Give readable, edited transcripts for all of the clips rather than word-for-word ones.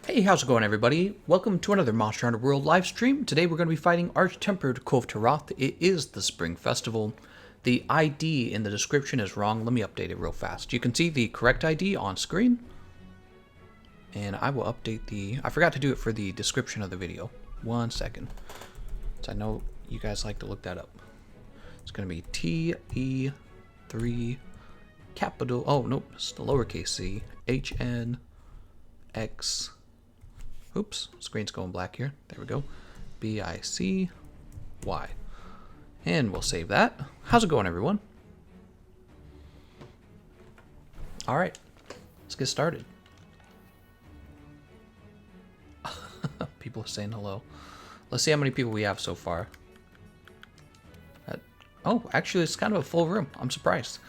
Hey, how's it going, everybody? Welcome to another Monster Hunter World live stream. Today we're going to be fighting Arch-Tempered Kulve Taroth. It is the Spring Festival. The ID in the description is wrong. Let me update it real fast. You can see the correct ID on screen. And I will update the... I forgot to do it for the description of the video. 1 second. So I know you guys like to look that up. It's going to be TE3 capital... Oh, nope. It's the lowercase c. HNX... Oops, screen's going black here. There we go. BICY. And we'll save that. How's it going, everyone? All right, let's get started. People are saying hello. Let's see how many people we have so far. Oh, actually, it's kind of a full room. I'm surprised.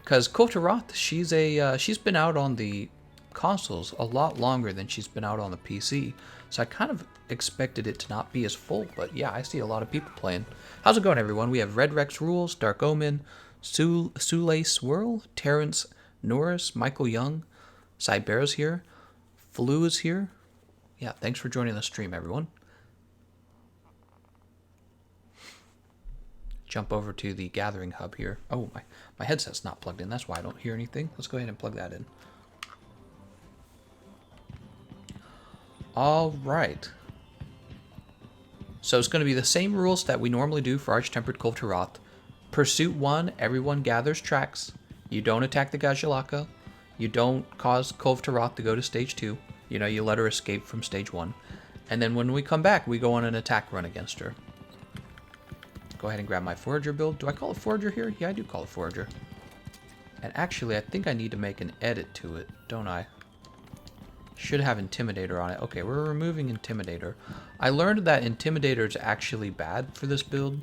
Because Kulve Taroth, she's been out on the consoles a lot longer than she's been out on the PC, so I kind of expected it to not be as full, but yeah, I see a lot of people playing. How's it going, everyone? We have Red Rex Rules, Dark Omen, Sule Swirl, Terrence Norris, Michael Young, Cyber's here, Flu is here. Yeah, thanks for joining the stream, everyone. Jump over to the gathering hub here. Oh, my headset's not plugged in, that's why I don't hear anything. Let's go ahead and plug that in. Alright. So it's going to be the same rules that we normally do for Arch-Tempered Kulve Taroth. Pursuit 1, everyone gathers tracks. You don't attack the Gajalaka. You don't cause Kulve Taroth to go to stage 2. You know, you let her escape from stage 1. And then when we come back, we go on an attack run against her. Go ahead and grab my Forager build. Do I call it Forager here? Yeah, I do call it Forager. And actually, I think I need to make an edit to it, don't I? Should have Intimidator on it. Okay, we're removing Intimidator. I learned that Intimidator is actually bad for this build.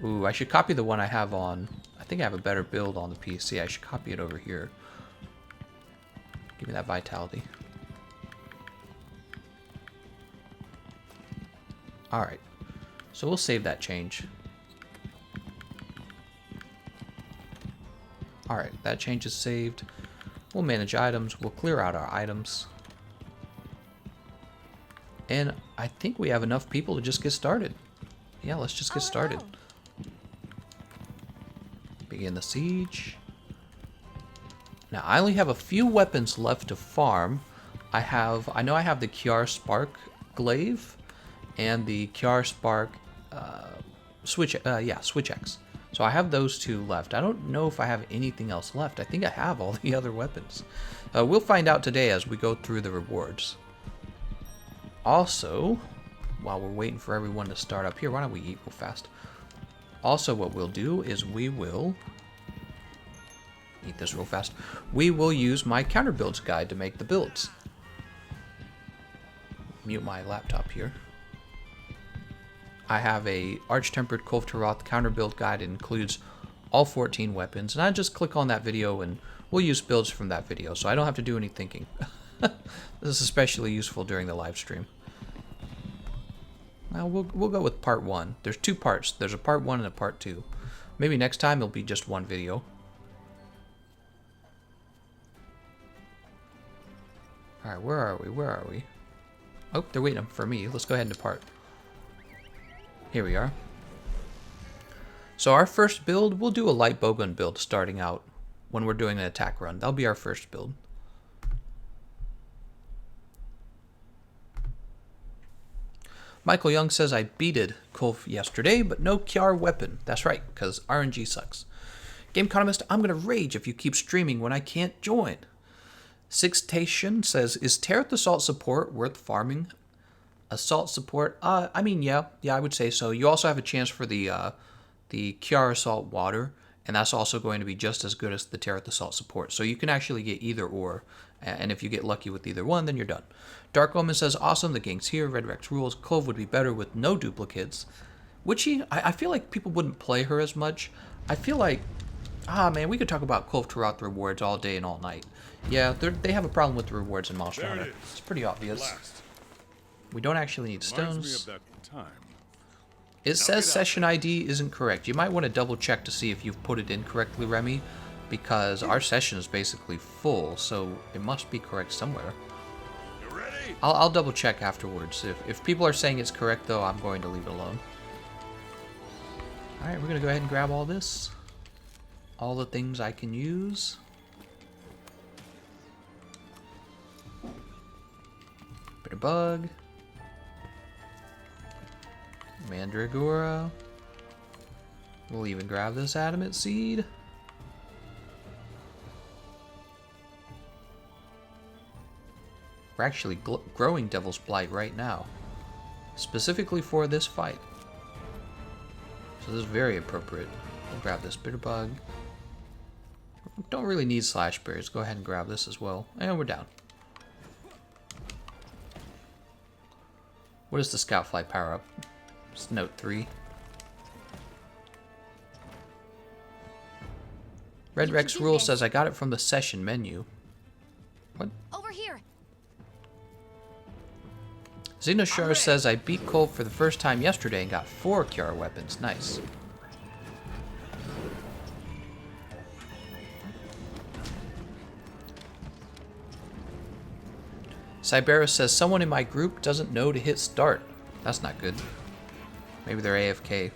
Ooh, I should copy the one I have on... I think I have a better build on the PC. I should copy it over here. Give me that Vitality. Alright. So we'll save that change. Alright, that change is saved. We'll manage items. We'll clear out our items. And I think we have enough people to just get started. Yeah, let's just get started. Begin the siege. Now, I only have a few weapons left to farm. I know I have the Kiar Spark Glaive and the Kiar Spark Switch X. So I have those two left. I don't know if I have anything else left. I think I have all the other weapons. We'll find out today as we go through the rewards. Also, while we're waiting for everyone to start up here, why don't we eat real fast? Also, what we'll do is we will eat this real fast. We will use my counter builds guide to make the builds. Mute my laptop here. I have a Arch-Tempered Kulve Taroth counter build guide. It includes all 14 weapons, and I just click on that video and we'll use builds from that video, so I don't have to do any thinking. This is especially useful during the live stream. Now we'll go with part 1. There's 2 parts. There's a part 1 and a part 2. Maybe next time it'll be just one video. Alright, where are we? Where are we? Oh, they're waiting for me. Let's go ahead and depart. Here we are. So our first build, we'll do a light bowgun build starting out when we're doing an attack run. That'll be our first build. Michael Young says, I beated Kulve yesterday, but no Kiar weapon. That's right, because RNG sucks. Gameconomist, I'm going to rage if you keep streaming when I can't join. Sixtation says, is Taroth Assault support worth farming? Assault support? I mean, yeah, I would say so. You also have a chance for the Kiar Assault Water, and that's also going to be just as good as the Taroth Assault support. So you can actually get either or, and if you get lucky with either one, then you're done. Dark Omen says, awesome, the gang's here. Red Rex Rules. Kulve would be better with no duplicates. I feel like people wouldn't play her as much. I feel like, man, we could talk about Kulve Taroth rewards all day and all night. Yeah, they have a problem with the rewards in Monster Hunter. It's pretty obvious. We don't actually need stones. It says session ID isn't correct. You might want to double check to see if you've put it in correctly, Remy, because our session is basically full, so it must be correct somewhere. You ready? I'll double check afterwards. If people are saying it's correct, though, I'm going to leave it alone. Alright, we're going to go ahead and grab all this. All the things I can use. Bitter bug. Mandragora. We'll even grab this adamant seed. We're actually growing Devil's Blight right now, specifically for this fight. So this is very appropriate. We'll grab this bitter bug. Don't really need slash berries. Go ahead and grab this as well. And we're down. What is the scout fly power up? It's note 3. Red Rex Rule says I got it from the session menu. What? Over here. Xenoshar says I beat Kulve for the first time yesterday and got 4 Kiara weapons. Nice. Cyberus says someone in my group doesn't know to hit start. That's not good. Maybe they're AFK.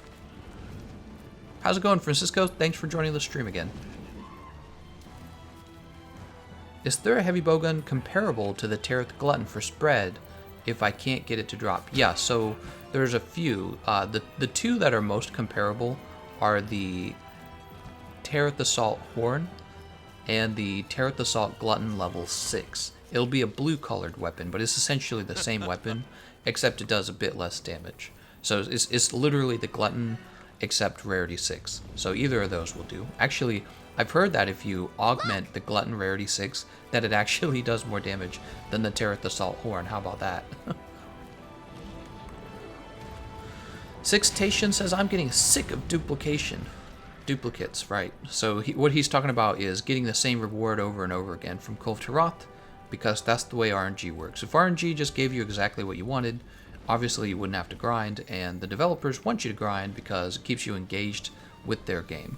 How's it going, Francisco? Thanks for joining the stream again. Is there a heavy bowgun comparable to the Taroth Glutton for spread if I can't get it to drop? Yeah, so there's a few. The two that are most comparable are the Taroth Assault Horn and the Taroth Assault Glutton level 6. It'll be a blue-colored weapon, but it's essentially the same weapon, except it does a bit less damage. So it's literally the Glutton, except rarity 6. So either of those will do. Actually, I've heard that if you augment the Glutton rarity 6, that it actually does more damage than the Taroth Assault Horn. How about that? Sixtation says, I'm getting sick of duplication. Duplicates, right. So what he's talking about is getting the same reward over and over again from Kulve Taroth, because that's the way RNG works. If RNG just gave you exactly what you wanted, obviously you wouldn't have to grind, and the developers want you to grind because it keeps you engaged with their game.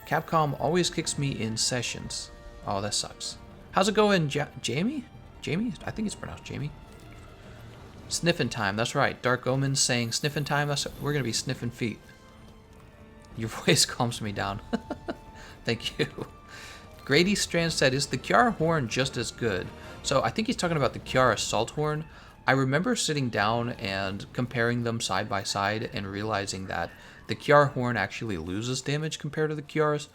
Capcom always kicks me in sessions. Oh, that sucks. How's it going, Jamie? Jamie? I think it's pronounced Jamie. Sniffing time, that's right. Dark Omen's saying sniffing time. We're going to be sniffing feet. Your voice calms me down. Thank you. Grady Strand said, is the Kiara Horn just as good? So I think he's talking about the Kiara Assault Horn. I remember sitting down and comparing them side by side and realizing that the Kiara Horn actually loses damage compared to the Kiara's,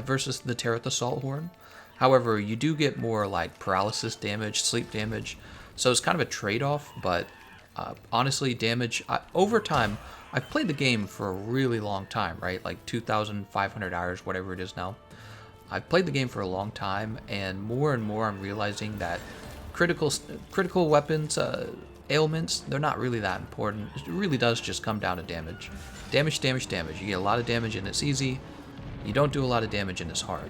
versus the Taroth Assault Horn. However, you do get more like paralysis damage, sleep damage, so it's kind of a trade-off, but honestly, damage, over time, I've played the game for a really long time, right? Like 2,500 hours, whatever it is now. I've played the game for a long time, and more I'm realizing that critical weapons, ailments, they're not really that important. It really does just come down to damage. Damage. You get a lot of damage and it's easy. You don't do a lot of damage and it's hard.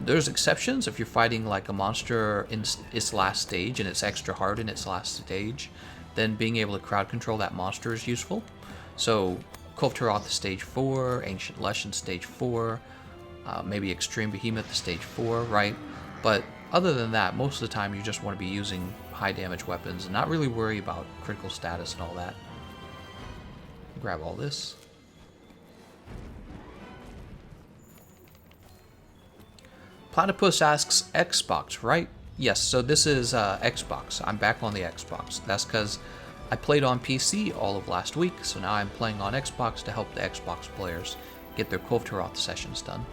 There's exceptions if you're fighting like a monster in its last stage and it's extra hard in its last stage, then being able to crowd control that monster is useful. So Kulve Taroth stage 4, Ancient Leshen stage 4, maybe Extreme Behemoth stage 4, right? But other than that, most of the time you just want to be using high damage weapons and not really worry about critical status and all that. Grab all this. Platypus asks, Xbox, right? Yes, so this is Xbox. I'm back on the Xbox. That's because I played on PC all of last week, so now I'm playing on Xbox to help the Xbox players get their Kulve Taroth sessions done.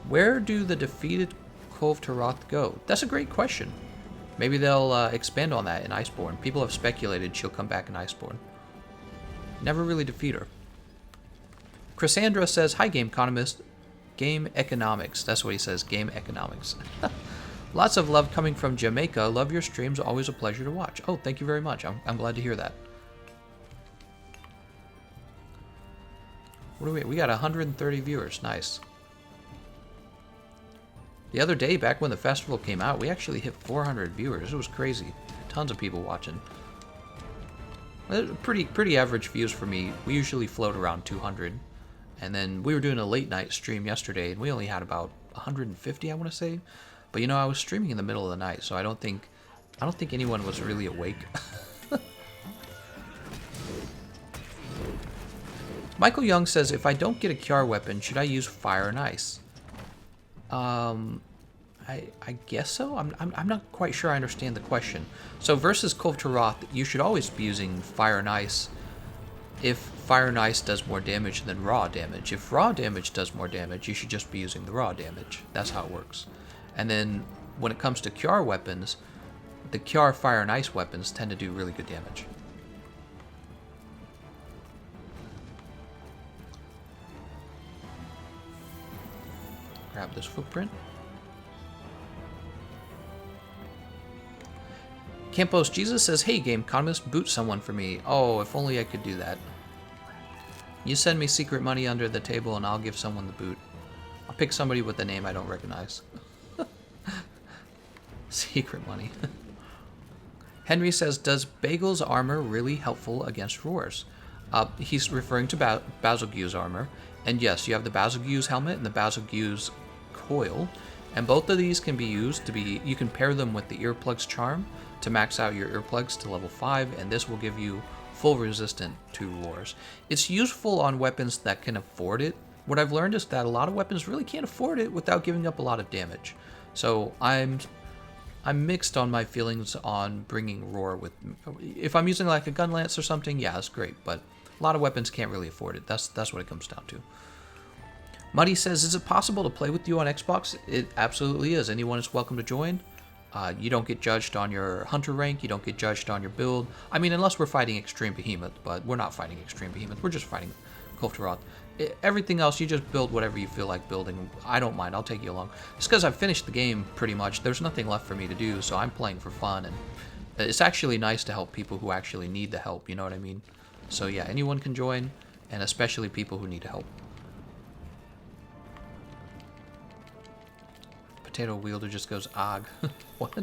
Where do the defeated Kulve Taroth go? That's a great question. Maybe they'll expand on that in Iceborne. People have speculated she'll come back in Iceborne. Never really defeat her. Chrisandra says, hi, Gameconomist. Game economics. That's what he says, game economics. Lots of love coming from Jamaica. Love your streams. Always a pleasure to watch. Oh, thank you very much. I'm glad to hear that. What do we got 130 viewers. Nice. The other day, back when the festival came out, we actually hit 400 viewers. It was crazy. Tons of people watching. Pretty average views for me. We usually float around 200. And then we were doing a late night stream yesterday, and we only had about 150, I want to say. But you know, I was streaming in the middle of the night, so I don't think anyone was really awake. Michael Young says, if I don't get a Kiar weapon, should I use fire and ice? I guess so. I'm not quite sure I understand the question. So versus Kulve Taroth, you should always be using fire and ice if fire and ice does more damage than raw damage. If raw damage does more damage, you should just be using the raw damage. That's how it works. And then when it comes to Kiar weapons, the Kiar fire and ice weapons tend to do really good damage. Grab this footprint. Campos Jesus says, hey, Gameconomist, boot someone for me. Oh, if only I could do that. You send me secret money under the table and I'll give someone the boot. I'll pick somebody with a name I don't recognize. Secret money. Henry says, does Bagel's armor really helpful against roars? He's referring to Bazalgue's armor. And yes, you have the Bazalgue's helmet and the Bazalgue's coil. And both of these can be used to be, you can pair them with the earplugs charm to max out your earplugs to level 5, and this will give you full resistance to roars. It's useful on weapons that can afford it. What I've learned is that a lot of weapons really can't afford it without giving up a lot of damage. So I'm mixed on my feelings on bringing roar with. If I'm using like a gun lance or something, yeah, it's great, but a lot of weapons can't really afford it. That's what it comes down to. Muddy says, is it possible to play with you on Xbox? It absolutely is. Anyone is welcome to join. You don't get judged on your hunter rank. You don't get judged on your build. I mean, unless we're fighting Extreme Behemoth, but we're not fighting Extreme Behemoth. We're just fighting Kulve Taroth. Everything else, you just build whatever you feel like building. I don't mind. I'll take you along. Just because I've finished the game pretty much. There's nothing left for me to do, so I'm playing for fun. And it's actually nice to help people who actually need the help. You know what I mean? So yeah, anyone can join, and especially people who need help. Potato Wielder just goes, "Ag." What?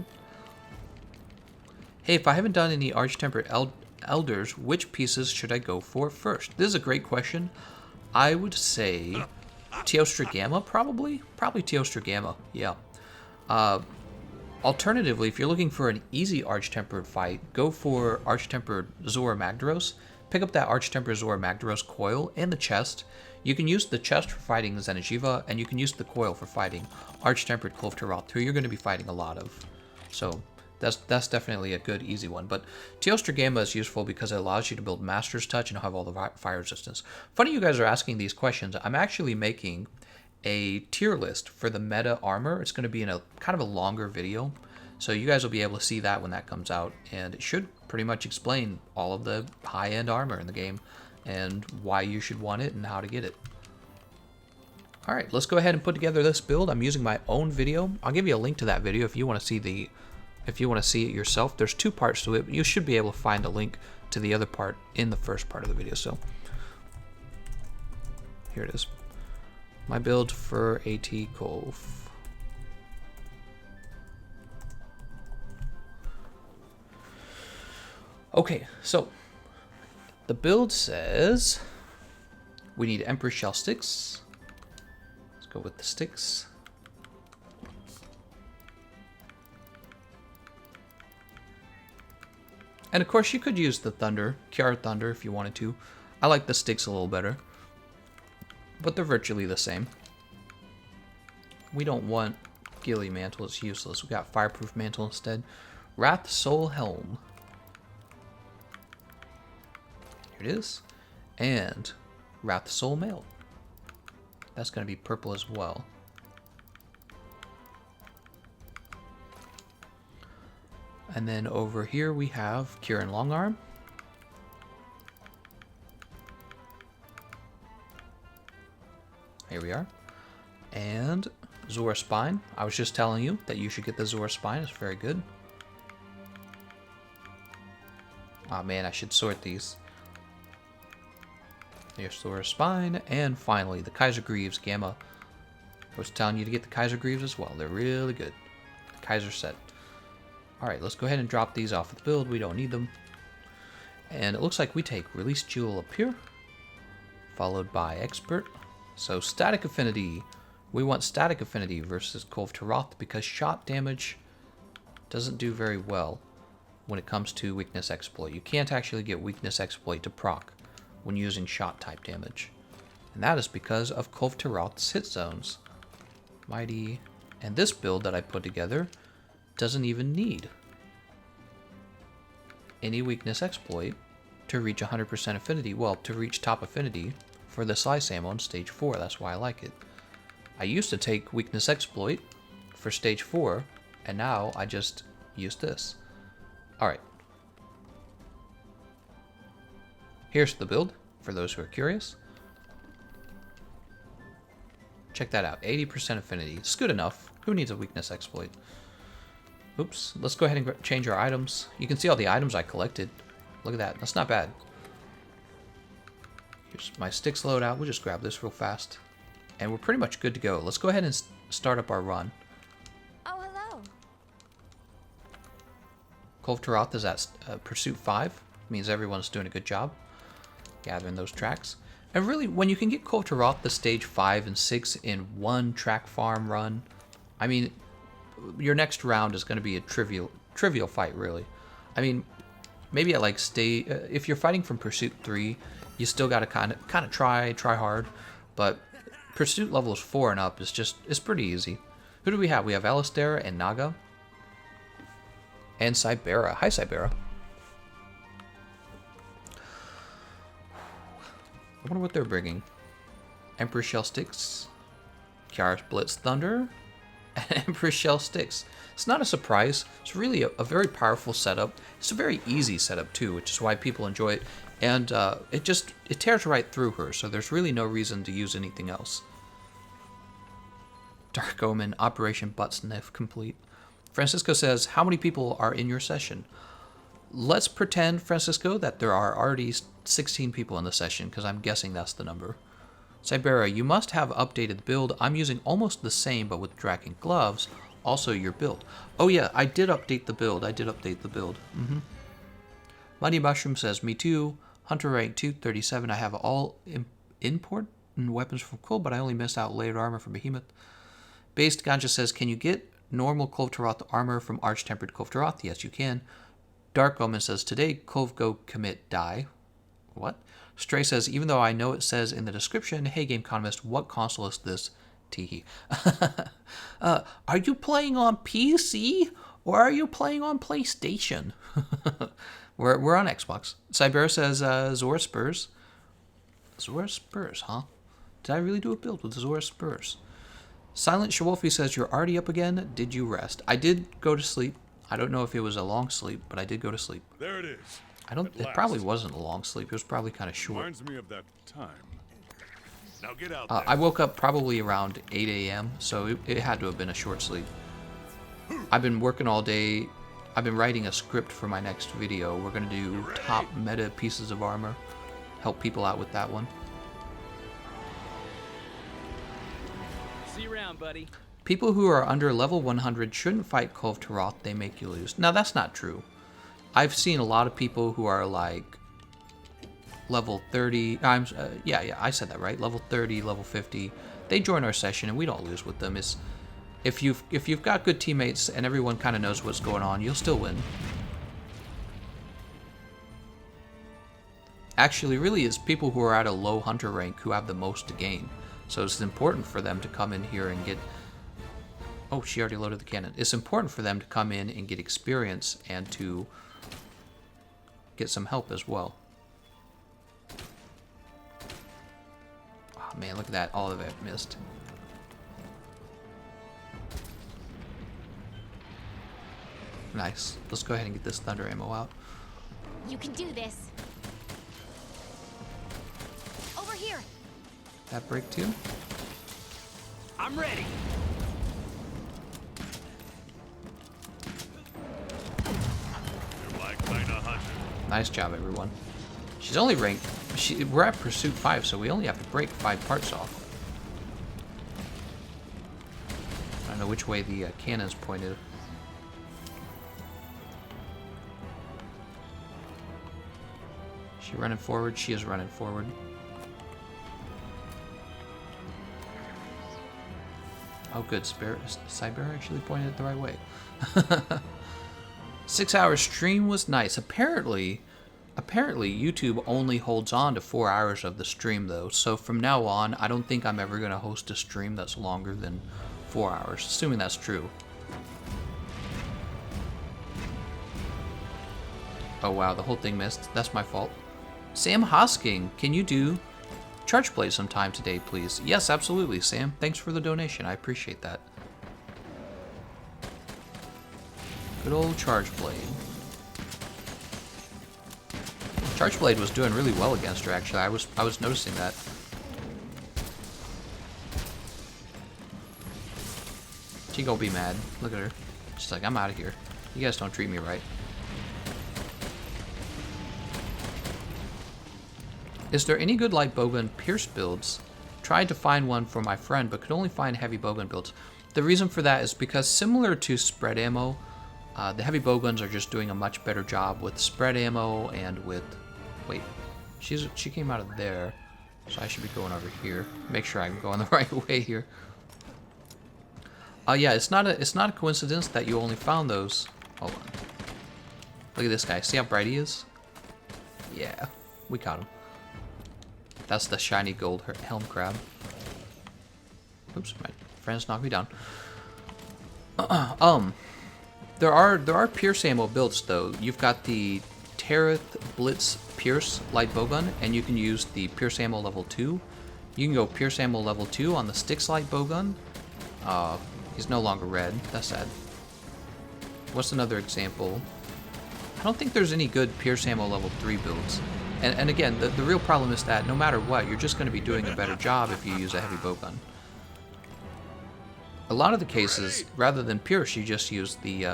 Hey, if I haven't done any Arch-Tempered Elders, which pieces should I go for first? This is a great question. I would say Teostra Gamma, probably. Probably Teostra Gamma, yeah. Alternatively, if you're looking for an easy Arch-Tempered fight, go for Arch-Tempered Zora Magdaros. Pick up that Arch-Tempered Zora Magdaros coil and the chest. You can use the chest for fighting Xeno'jiiva, and you can use the coil for fighting Arch-Tempered Kulve Taroth, who you're going to be fighting a lot of. So that's definitely a good, easy one. But Teostra Gamma is useful because it allows you to build Master's Touch and have all the fire resistance. Funny you guys are asking these questions. I'm actually making a tier list for the meta armor. It's going to be in a kind of a longer video. So you guys will be able to see that when that comes out. And it should pretty much explain all of the high-end armor in the game and why you should want it and how to get it. Alright, let's go ahead and put together this build. I'm using my own video. I'll give you a link to that video if you want to see it yourself. There's two parts to it. You should be able to find a link to the other part in the first part of the video. So here it is. My build for AT Kulve. Okay, so the build says we need Emperor Shell sticks. Let's go with the sticks. And of course you could use the Thunder, Kiara Thunder if you wanted to. I like the sticks a little better, but they're virtually the same. We don't want Ghillie Mantle, it's useless. We got Fireproof Mantle instead. Wrath Soul Helm. Here it is. And Wrath Soul Mail. That's going to be purple as well. And then over here we have Kieran Long Arm. Here we are. And Zora Spine. I was just telling you that you should get the Zora Spine. It's very good. Oh man, I should sort these. There's Zora Spine. And finally, the Kaiser Greaves Gamma. I was telling you to get the Kaiser Greaves as well. They're really good. The Kaiser set. Alright, let's go ahead and drop these off of the build. We don't need them. And it looks like we take Release Jewel up here, followed by Expert. So Static Affinity, We want static affinity versus Kulve Taroth because shot damage doesn't do very well when it comes to weakness exploit. You can't actually get weakness exploit to proc when using shot type damage. And that is because of Kulve Taroth's hit zones. Mighty. And this build that I put together doesn't even need any weakness exploit to reach 100% affinity. Well, to reach top affinity for the slice ammo on stage 4. That's why I like it. I used to take weakness exploit for stage 4, and now I just use this. Alright. Here's the build, for those who are curious. Check that out, 80% affinity. It's good enough. Who needs a weakness exploit? Oops, let's go ahead and change our items. You can see all the items I collected. Look at that, that's not bad. Here's my sticks loadout. We'll just grab this real fast. And we're pretty much good to go. Let's go ahead and start up our run. Oh, hello. Kulve Taroth is at Pursuit 5. Means everyone's doing a good job gathering those tracks. And really, when you can get Kulve Taroth the stage 5 and 6 in one track farm run, I mean, your next round is going to be a trivial fight, really. I mean, maybe at like if you're fighting from Pursuit 3, you still got to kind of try hard, but Pursuit levels 4 and up is pretty easy. Who do we have? We have Alistair and Naga and Cybera. Hi, Cybera. I wonder what they're bringing. Empress Shell Sticks, Kiara's Blitz Thunder, and Empress Shell Sticks. It's not a surprise. It's really a very powerful setup. It's a very easy setup too, which is why people enjoy it. And it tears right through her, so there's really no reason to use anything else. Dark Omen, Operation Butt Sniff complete. Francisco says, how many people are in your session? Let's pretend, Francisco, that there are already 16 people in the session, because I'm guessing that's the number. Cybera, you must have updated the build. I'm using almost the same, but with Dragon Gloves. Also your build. Oh yeah, I did update the build. Mighty Mushroom says, me too. Hunter rank 237. I have all important weapons from Kulve, but I only missed out layered armor from Behemoth. Based Ganja says, can you get normal Kulve Taroth armor from Arch-Tempered Kulve Taroth? Yes, you can. Dark Omen says, today Kulve go commit die. What? Stray says, even though I know it says in the description, hey Gameconomist, what console is this? Teehee. Are you playing on PC or are you playing on PlayStation? We're on Xbox. Cybera says, Zora Spurs. Zora Spurs, huh? Did I really do a build with Zora Spurs? Silent Shawolfi says, you're already up again. Did you rest? I did go to sleep. I don't know if it was a long sleep, but I did go to sleep. There it is. It probably wasn't a long sleep. It was probably kind of short. Reminds me of that time. Now get out there. I woke up probably around 8 a.m., so it had to have been a short sleep. I've been working all day. I've been writing a script for my next video. We're going to do top meta pieces of armor. Help people out with that one. See you around, buddy. People who are under level 100 shouldn't fight Kulve Taroth. They make you lose. Now, that's not true. I've seen a lot of people who are like level 30. Yeah, I said that right. Level 30, level 50. They join our session and we don't lose with them. It's if you've got good teammates and everyone kind of knows what's going on, you'll still win. Actually, really, it's people who are at a low hunter rank who have the most to gain. So it's important for them to come in here and get... Oh, she already loaded the cannon. It's important for them to come in and get experience and to get some help as well. Oh man, look at that. All of it missed. Nice. Let's go ahead and get this thunder ammo out. You can do this. Over here. That break too? I'm ready. You're my kind of hunter. Nice job, everyone. She's only ranked... We're at Pursuit 5, so we only have to break 5 parts off. I don't know which way the cannon's pointed. Is she running forward? She is running forward. Oh, good. Cyber actually pointed it the right way. 6 hour stream was nice. Apparently YouTube only holds on to 4 hours of the stream, though. So from now on, I don't think I'm ever going to host a stream that's longer than 4 hours, assuming that's true. Oh, wow, the whole thing missed. That's my fault. Sam Hosking, can you do Charge Blade sometime today, please? Yes, absolutely, Sam. Thanks for the donation. I appreciate that. Good old Charge Blade. Charge Blade was doing really well against her, actually. I was noticing that. She gonna be mad. Look at her. She's like, I'm out of here. You guys don't treat me right. Is there any good light bowgun pierce builds? Tried to find one for my friend, but could only find heavy bowgun builds. The reason for that is because similar to spread ammo, the heavy bowguns are just doing a much better job with spread ammo and with... Wait, she came out of there, so I should be going over here. Make sure I'm going the right way here. Yeah, it's not a coincidence that you only found those. Hold on. Look at this guy. See how bright he is? Yeah, we caught him. That's the shiny gold helm crab. Oops, my friends knocked me down. There are pierce ammo builds though. You've got the Taroth Blitz Pierce light bowgun, and you can use the pierce ammo level 2. You can go pierce ammo level 2 on the Styx light bowgun. He's no longer red. That's sad. What's another example? I don't think there's any good pierce ammo level 3 builds. And again, the real problem is that no matter what, you're just going to be doing a better job if you use a heavy bowgun. A lot of the cases, rather than pierce, you just use the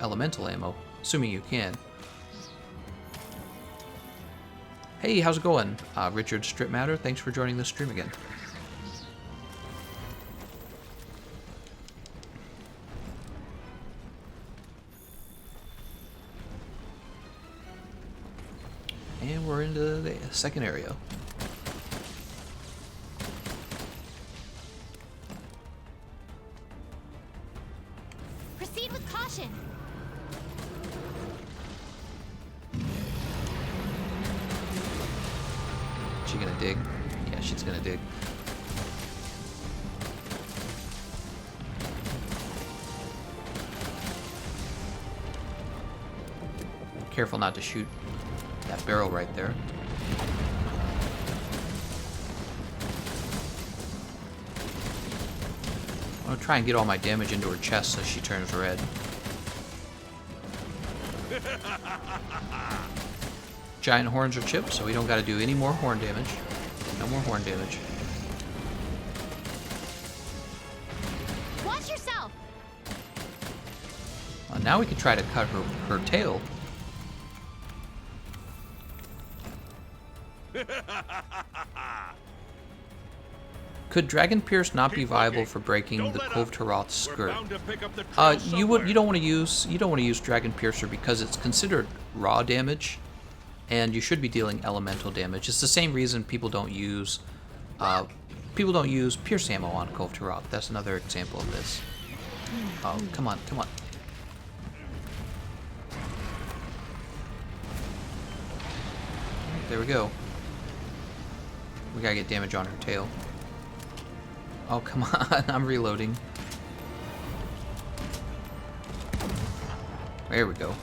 elemental ammo, assuming you can. Hey, how's it going? Richard Strip Matter, thanks for joining the stream again. And we're into the second area. Proceed with caution. She gonna dig? Yeah, she's gonna dig. Careful not to shoot that barrel right there. I'm gonna try and get all my damage into her chest so she turns red. Giant horns are chipped, so we don't gotta do any more horn damage. No more horn damage. Watch yourself. Well, now we can try to cut her tail. Could Dragon Pierce not be viable for breaking the Kulve Taroth skirt? You don't want to use Dragon Piercer because it's considered raw damage, and you should be dealing elemental damage. It's the same reason people don't use Pierce ammo on Kulve Taroth. That's another example of this. Oh, come on, come on. There we go. We gotta get damage on her tail. Oh, come on. I'm reloading. There we go.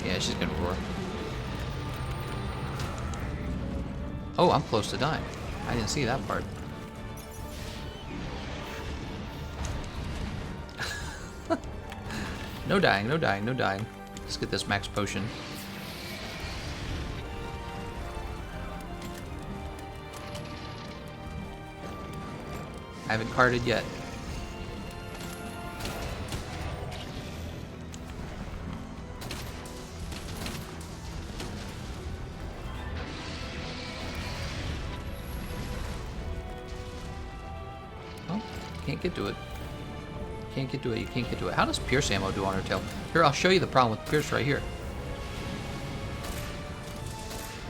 Yeah, she's gonna roar. Oh, I'm close to dying. I didn't see that part. No dying, no dying, no dying. Let's get this max potion. I haven't carded yet. Oh, can't get to it. Can't get to it. You can't get to it. How does Pierce ammo do on her tail? Here, I'll show you the problem with Pierce right here.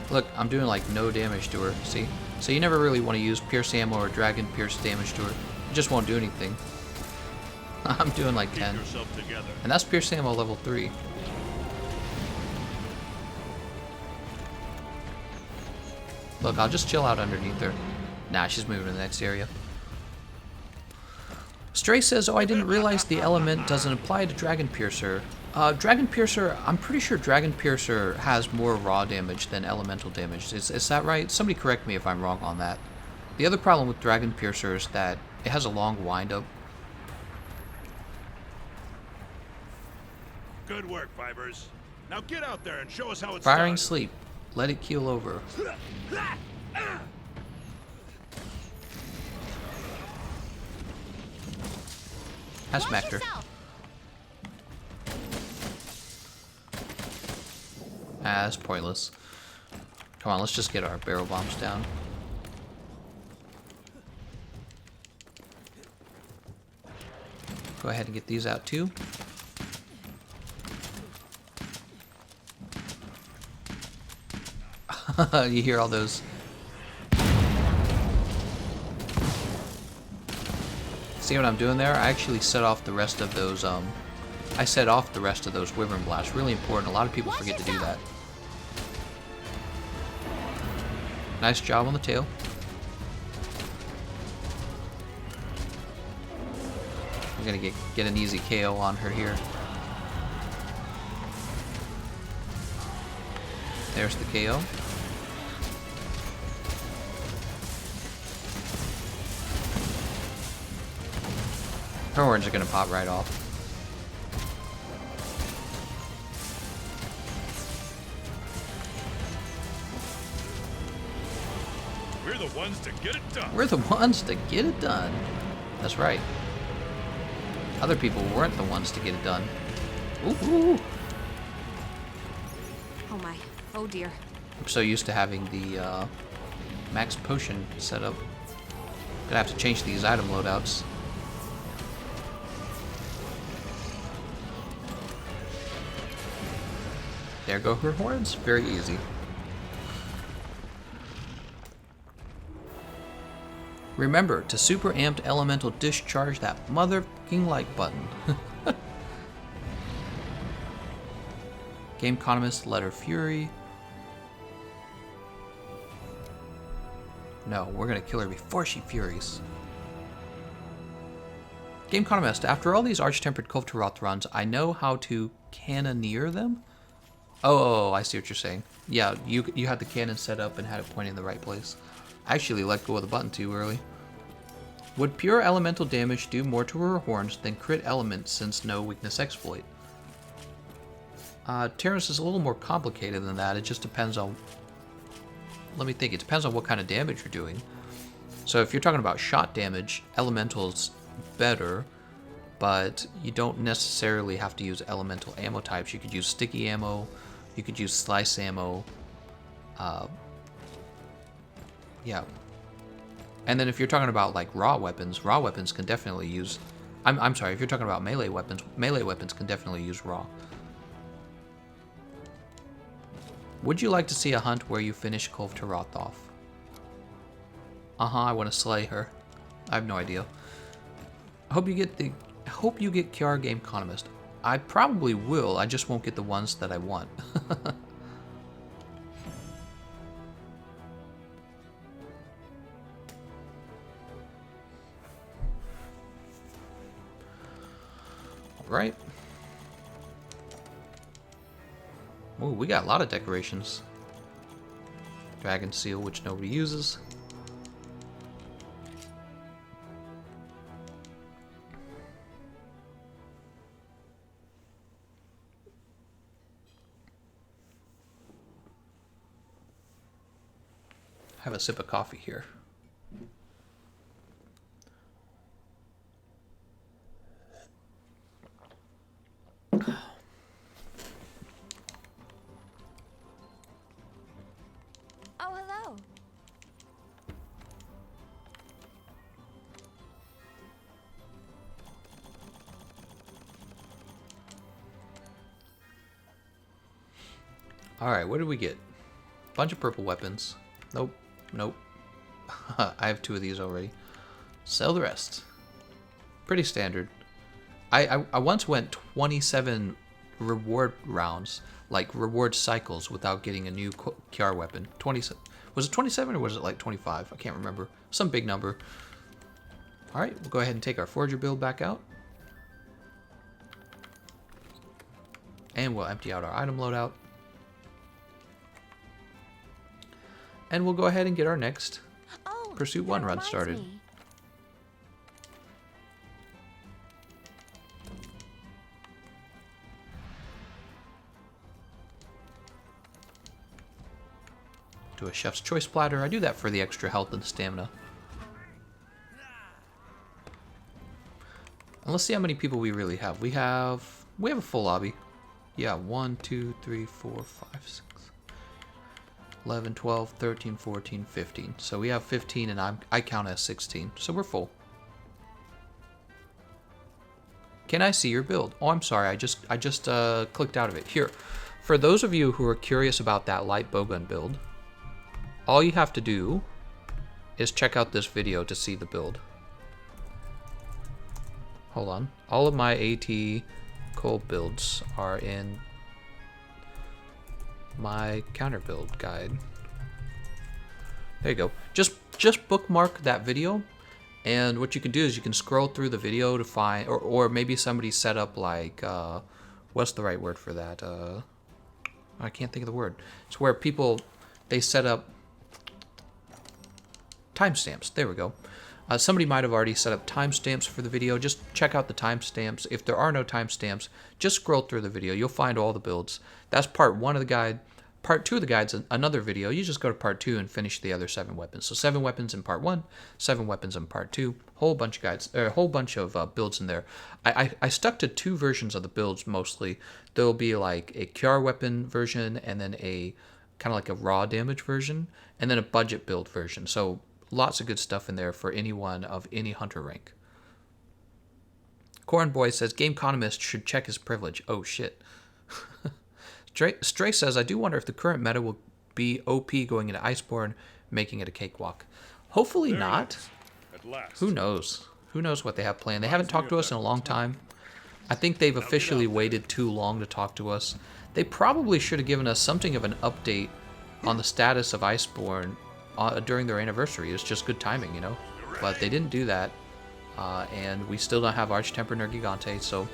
Look, I'm doing like no damage to her. See? So you never really want to use Pierce ammo or Dragon Pierce damage to her. It just won't do anything. I'm doing like 10. And that's Pierce ammo level 3. Look, I'll just chill out underneath her. Nah, she's moving to the next area. Stray says, oh, I didn't realize the element doesn't apply to Dragon Piercer. Dragon Piercer, I'm pretty sure Dragon Piercer has more raw damage than elemental damage. Is that right? Somebody correct me if I'm wrong on that. The other problem with Dragon Piercer is that it has a long wind-up. Good work, Fibers. Now get out there and show us how it's Firing done. sleep. Let it keel over. I smacked her. Yourself. Ah, that's pointless. Come on, let's just get our barrel bombs down. Go ahead and get these out too. You hear all those? See what I'm doing there? I actually set off the rest of those, I set off the rest of those Wyvern Blasts. Really important. A lot of people forget to do that. Nice job on the tail. I'm gonna get an easy KO on her here. There's the KO. Her horns are gonna pop right off. We're the ones to get it done. We're the ones to get it done. That's right. Other people weren't the ones to get it done. Ooh, ooh, ooh. Oh my. Oh dear. I'm so used to having the max potion set up. Gonna have to change these item loadouts. There go her horns. Very easy. Remember to super amped elemental discharge that motherfucking like button. Gameconomist, Letter Fury. No, we're gonna kill her before she furies. Gameconomist, after all these Arch-Tempered Kulve Taroth runs, I know how to cannoneer them? Oh, I see what you're saying. Yeah, you had the cannon set up and had it pointing in the right place. I actually let go of the button too early. Would pure elemental damage do more to her horns than crit element since no weakness exploit? Terrence is a little more complicated than that. It just depends on... Let me think. It depends on what kind of damage you're doing. So if you're talking about shot damage, elemental's better, but you don't necessarily have to use elemental ammo types. You could use sticky ammo, you could use slice ammo, yeah. And then if you're talking about like raw weapons can definitely use, I'm sorry, if you're talking about melee weapons can definitely use raw. Would you like to see a hunt where you finish Kulve Taroth off? I want to slay her. I have no idea. I hope you get Kiara Gameconomist. I probably will, I just won't get the ones that I want. Alright. Ooh, we got a lot of decorations. Dragon seal, which nobody uses. Have a sip of coffee here. Oh, hello. Alright, what did we get? Bunch of purple weapons. Nope. Nope. I have 2 of these already. Sell the rest. Pretty standard. I once went 27 reward rounds, like reward cycles, without getting a new Kiar weapon. 20. Was it 27 or was it like 25? I can't remember. Some big number. Alright, we'll go ahead and take our Forger build back out. And we'll empty out our item loadout. And we'll go ahead and get our next Pursuit 1 run started. Do a chef's choice platter. I do that for the extra health and stamina. And let's see how many people we really have. We have a full lobby. Yeah, 1, 2, 3, 4, 5, 6, 11, 12, 13, 14, 15. So we have 15 and I count as 16. So we're full. Can I see your build? Oh, I'm sorry. I just clicked out of it. Here. For those of you who are curious about that light bowgun build, all you have to do is check out this video to see the build. Hold on. All of my AT Cole builds are in my counter build guide. There you go. Just bookmark that video, and what you can do is you can scroll through the video to find, or maybe somebody set up like what's the right word for that? I can't think of the word. It's where people they set up timestamps. There we go. Somebody might have already set up timestamps for the video. Just check out the timestamps. If there are no timestamps, just scroll through the video. You'll find all the builds. That's part 1 of the guide. Part 2 of the guide's another video. You just go to part 2 and finish the other 7 weapons. So 7 weapons in part 1, 7 weapons in part 2. Whole bunch of guides, a whole bunch of builds in there. I stuck to 2 versions of the builds mostly. There'll be like a Kiar weapon version, and then a kind of like a raw damage version, and then a budget build version. So lots of good stuff in there for anyone of any hunter rank. Corn Boy says Gameconomist should check his privilege. Oh shit. Stray says I do wonder if the current meta will be OP going into Iceborne, making it a cakewalk. Hopefully not. At last. Who knows? Who knows what they have planned? They haven't talked to us in a long time. I think they've officially waited too long to talk to us. They probably should have given us something of an update on the status of Iceborne during their anniversary. It's just good timing, you know. But they didn't do that, and we still don't have Arch-Temper nor Gigante. So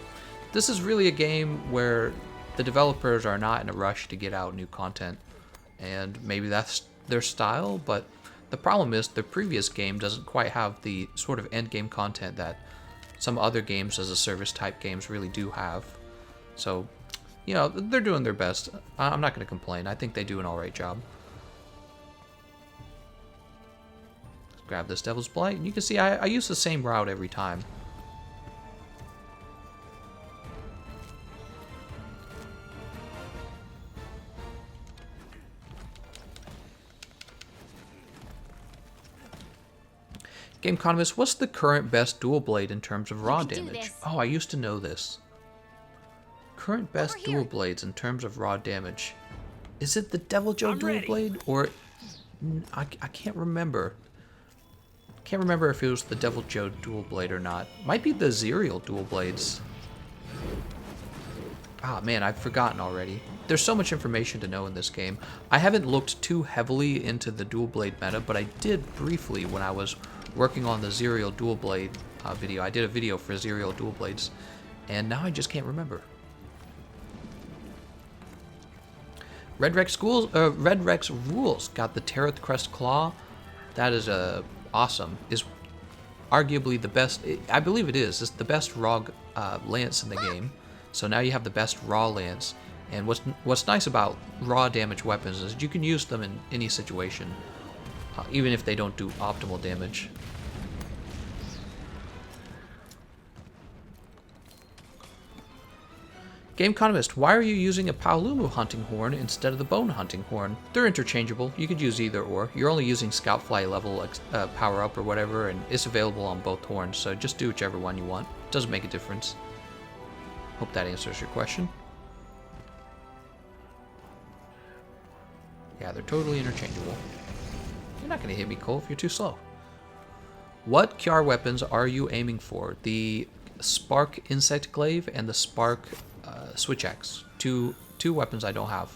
this is really a game where the developers are not in a rush to get out new content, and maybe that's their style. But the problem is the previous game doesn't quite have the sort of end game content that some other games as a service type games really do have. So, you know, they're doing their best. I'm not going to complain. I think they do an alright job. Grab this Devil's Blight, and you can see I use the same route every time. Gameconomist, what's the current best dual blade in terms of raw damage? Oh, I used to know this. Current best dual blades in terms of raw damage. Is it the Devil Joe dual blade? Or I can't remember. Can't remember if it was the Devil Joe dual blade or not. Might be the Zerial dual blades. Ah, man, I've forgotten already. There's so much information to know in this game. I haven't looked too heavily into the dual blade meta, but I did briefly when I was working on the Zerial dual blade video. I did a video for Zerial dual blades, and now I just can't remember. Red Rex Rules got the Taroth Crest Claw. That is awesome. Is arguably the best. I believe it is. It's the best raw lance in the game. So now you have the best raw lance. And what's nice about raw damage weapons is you can use them in any situation, even if they don't do optimal damage. Gameconomist, why are you using a Paolumu hunting horn instead of the bone hunting horn? They're interchangeable. You could use either or. You're only using Scoutfly level power up or whatever, and it's available on both horns, so just do whichever one you want. Doesn't make a difference. Hope that answers your question. Yeah, they're totally interchangeable. You're not going to hit me, Kulve. You're too slow. What Kiar weapons are you aiming for? The Spark Insect Glaive and the Spark Switch Axe. Two weapons I don't have.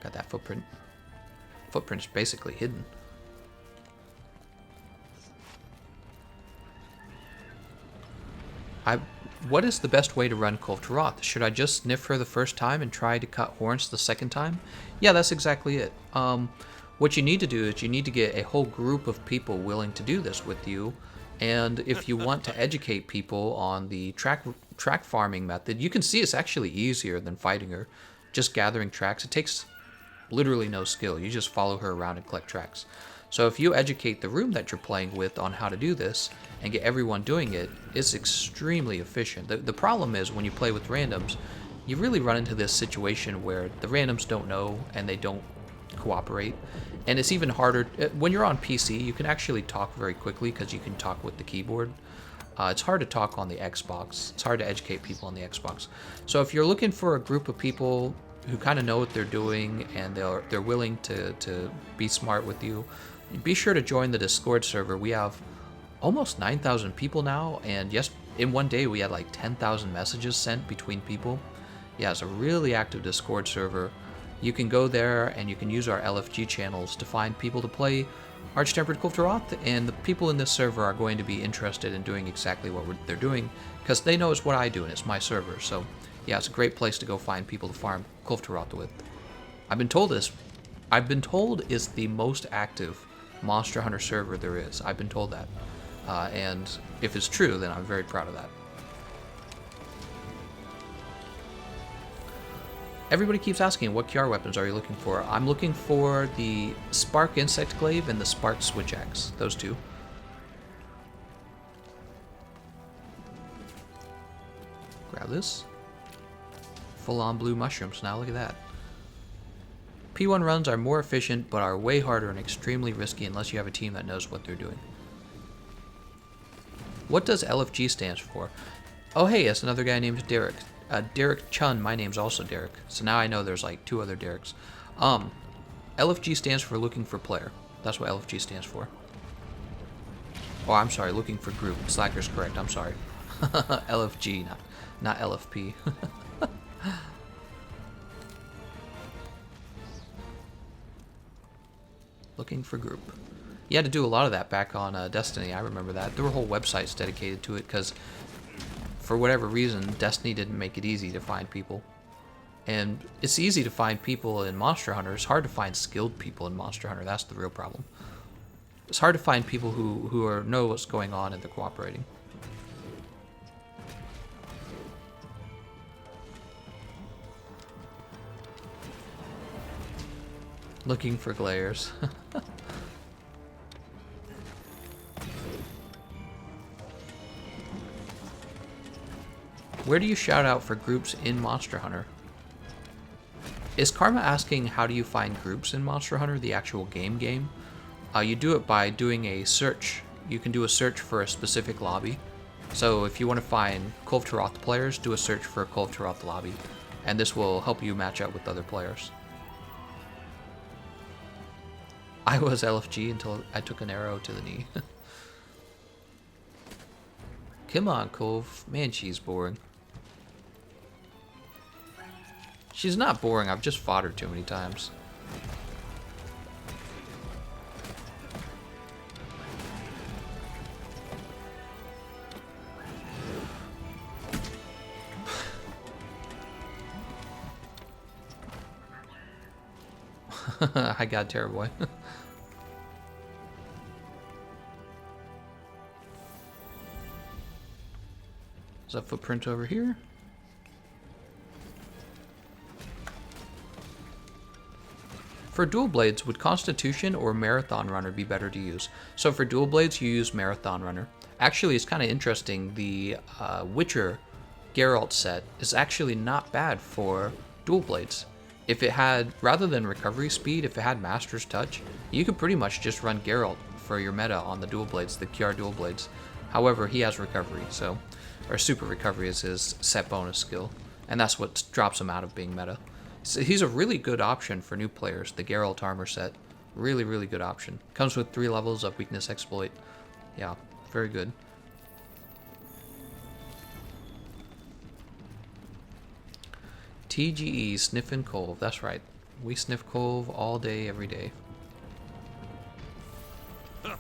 Got that footprint. Footprint's basically hidden. What is the best way to run Kulve Taroth? Should I just sniff her the first time and try to cut horns the second time? Yeah, that's exactly it. What you need to do is you need to get a whole group of people willing to do this with you. And if you want to educate people on the track farming method, you can see it's actually easier than fighting her. Just gathering tracks. It takes literally no skill. You just follow her around and collect tracks. So if you educate the room that you're playing with on how to do this and get everyone doing it, it's extremely efficient. The problem is when you play with randoms, you really run into this situation where the randoms don't know and they don't cooperate. And it's even harder when you're on PC. You can actually talk very quickly because you can talk with the keyboard. It's hard to talk on the Xbox. It's hard to educate people on the Xbox. So if you're looking for a group of people who kind of know what they're doing and they're willing to be smart with you, be sure to join the Discord server. We have almost 9,000 people now, and yes, in one day we had like 10,000 messages sent between people. Yeah, it's a really active Discord server. You can go there and you can use our LFG channels to find people to play Arch-Tempered Kulve Taroth, and the people in this server are going to be interested in doing exactly what they're doing because they know it's what I do and it's my server. So yeah, it's a great place to go find people to farm Kulve Taroth with. I've been told it's the most active Monster Hunter server there is. I've been told that. And if it's true, then I'm very proud of that. Everybody keeps asking, what Kiar weapons are you looking for? I'm looking for the Spark Insect Glaive and the Spark Switch Axe. Those two. Grab this. Full-on blue mushrooms now, look at that. P1 runs are more efficient, but are way harder and extremely risky unless you have a team that knows what they're doing. What does LFG stand for? Oh hey, it's another guy named Derek. Derek Chun, my name's also Derek. So now I know there's like 2 other Dereks. LFG stands for looking for player. That's what LFG stands for. Oh, I'm sorry, looking for group. Slacker's correct, I'm sorry. LFG, not LFP. Looking for group. You had to do a lot of that back on Destiny. I remember that. There were whole websites dedicated to it because for whatever reason, Destiny didn't make it easy to find people. And it's easy to find people in Monster Hunter. It's hard to find skilled people in Monster Hunter. That's the real problem. It's hard to find people who know what's going on and they're cooperating. Looking for glares. Where do you shout out for groups in Monster Hunter? Is Karma asking how do you find groups in Monster Hunter, the actual game? You do it by doing a search. You can do a search for a specific lobby. So if you want to find Kulve Taroth players, do a search for a Kulve Taroth lobby. And this will help you match up with other players. I was LFG until I took an arrow to the knee. Come on, Kulve. Man, she's boring. She's not boring, I've just fought her too many times. I got Terrorboy. There's a footprint over here. For dual blades, would Constitution or Marathon Runner be better to use? So for dual blades, you use Marathon Runner. Actually, it's kind of interesting. The Witcher Geralt set is actually not bad for dual blades. If it had, rather than recovery speed, if it had Master's Touch, you could pretty much just run Geralt for your meta on the dual blades, the Kiar dual blades. However, he has recovery, so, or super recovery is his set bonus skill, and that's what drops him out of being meta. So he's a really good option for new players, the Geralt armor set. Really, really good option. Comes with 3 levels of weakness exploit. Yeah, very good. TGE, sniffing Kulve. That's right. We sniff Kulve all day, every day. Oh,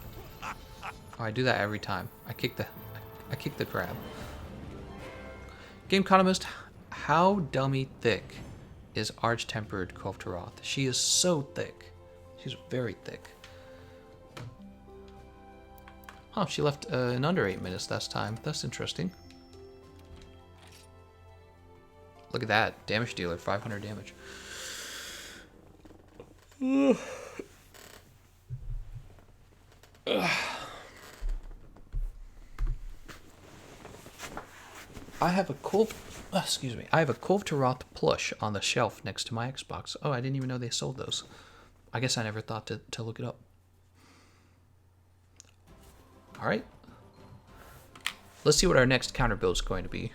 I do that every time. I kick the crab. Gameconomist, how dummy thick is Arch-Tempered Kulve Taroth? She is so thick. She's very thick. Oh, she left in under 8 minutes this time. That's interesting. Look at that. Damage dealer, 500 damage. I have a Kulve... excuse me. I have a Kulve Taroth plush on the shelf next to my Xbox. Oh, I didn't even know they sold those. I guess I never thought to look it up. Alright. Let's see what our next counter build is going to be.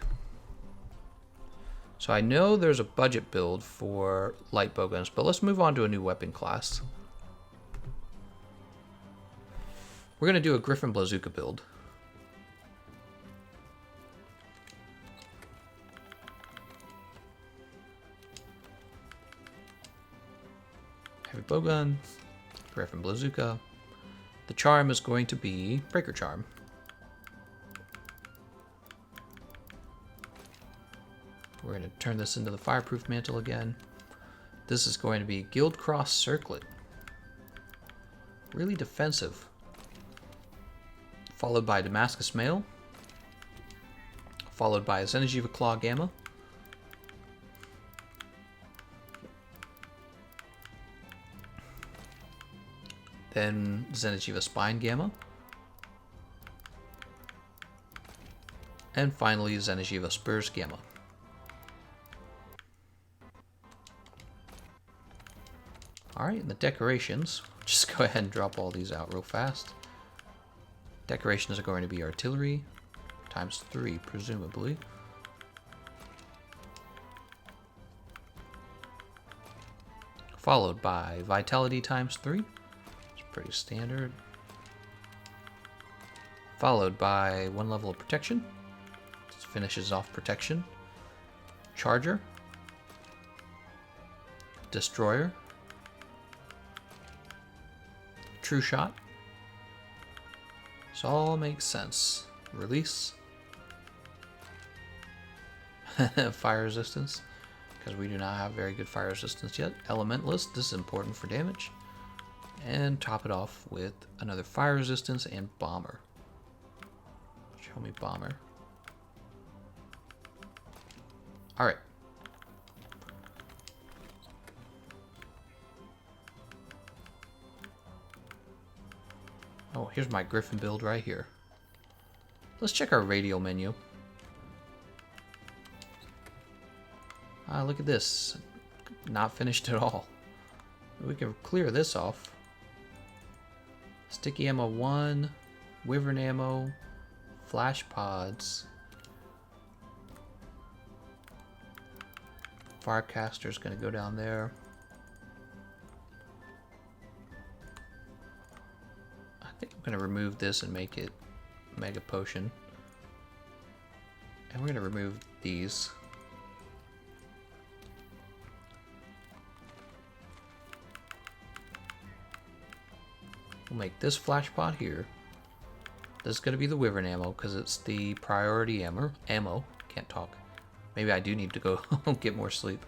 So I know there's a budget build for light bowguns, but let's move on to a new weapon class. We're going to do a Griffin Bazooka build. Heavy bowgun, Griffin Bazooka. The charm is going to be Breaker Charm. We're going to turn this into the Fireproof Mantle again. This is going to be Guild Cross Circlet. Really defensive. Followed by Damascus Mail. Followed by Zenegiva Claw Gamma. Then Zenegiva Spine Gamma. And finally Zenegiva Spurs Gamma. Alright, and the decorations, just go ahead and drop all these out real fast. Decorations are going to be artillery, times 3 presumably. Followed by vitality times 3. It's pretty standard. Followed by 1 level of protection. This finishes off protection. Charger. Destroyer. True Shot. This all makes sense. Release. Fire resistance, because we do not have very good fire resistance yet. Elementalist, this is important for damage. And top it off with another fire resistance and bomber. Show me bomber. Alright. Oh, here's my Griffin build right here. Let's check our radial menu. Ah, look at this. Not finished at all. We can clear this off. Sticky ammo 1, wyvern ammo, flash pods. Firecaster's gonna go down there. I think I'm gonna remove this and make it Mega Potion. And we're gonna remove these. We'll make this flash pot here. This is gonna be the wyvern ammo because it's the priority ammo. Can't talk. Maybe I do need to go get more sleep.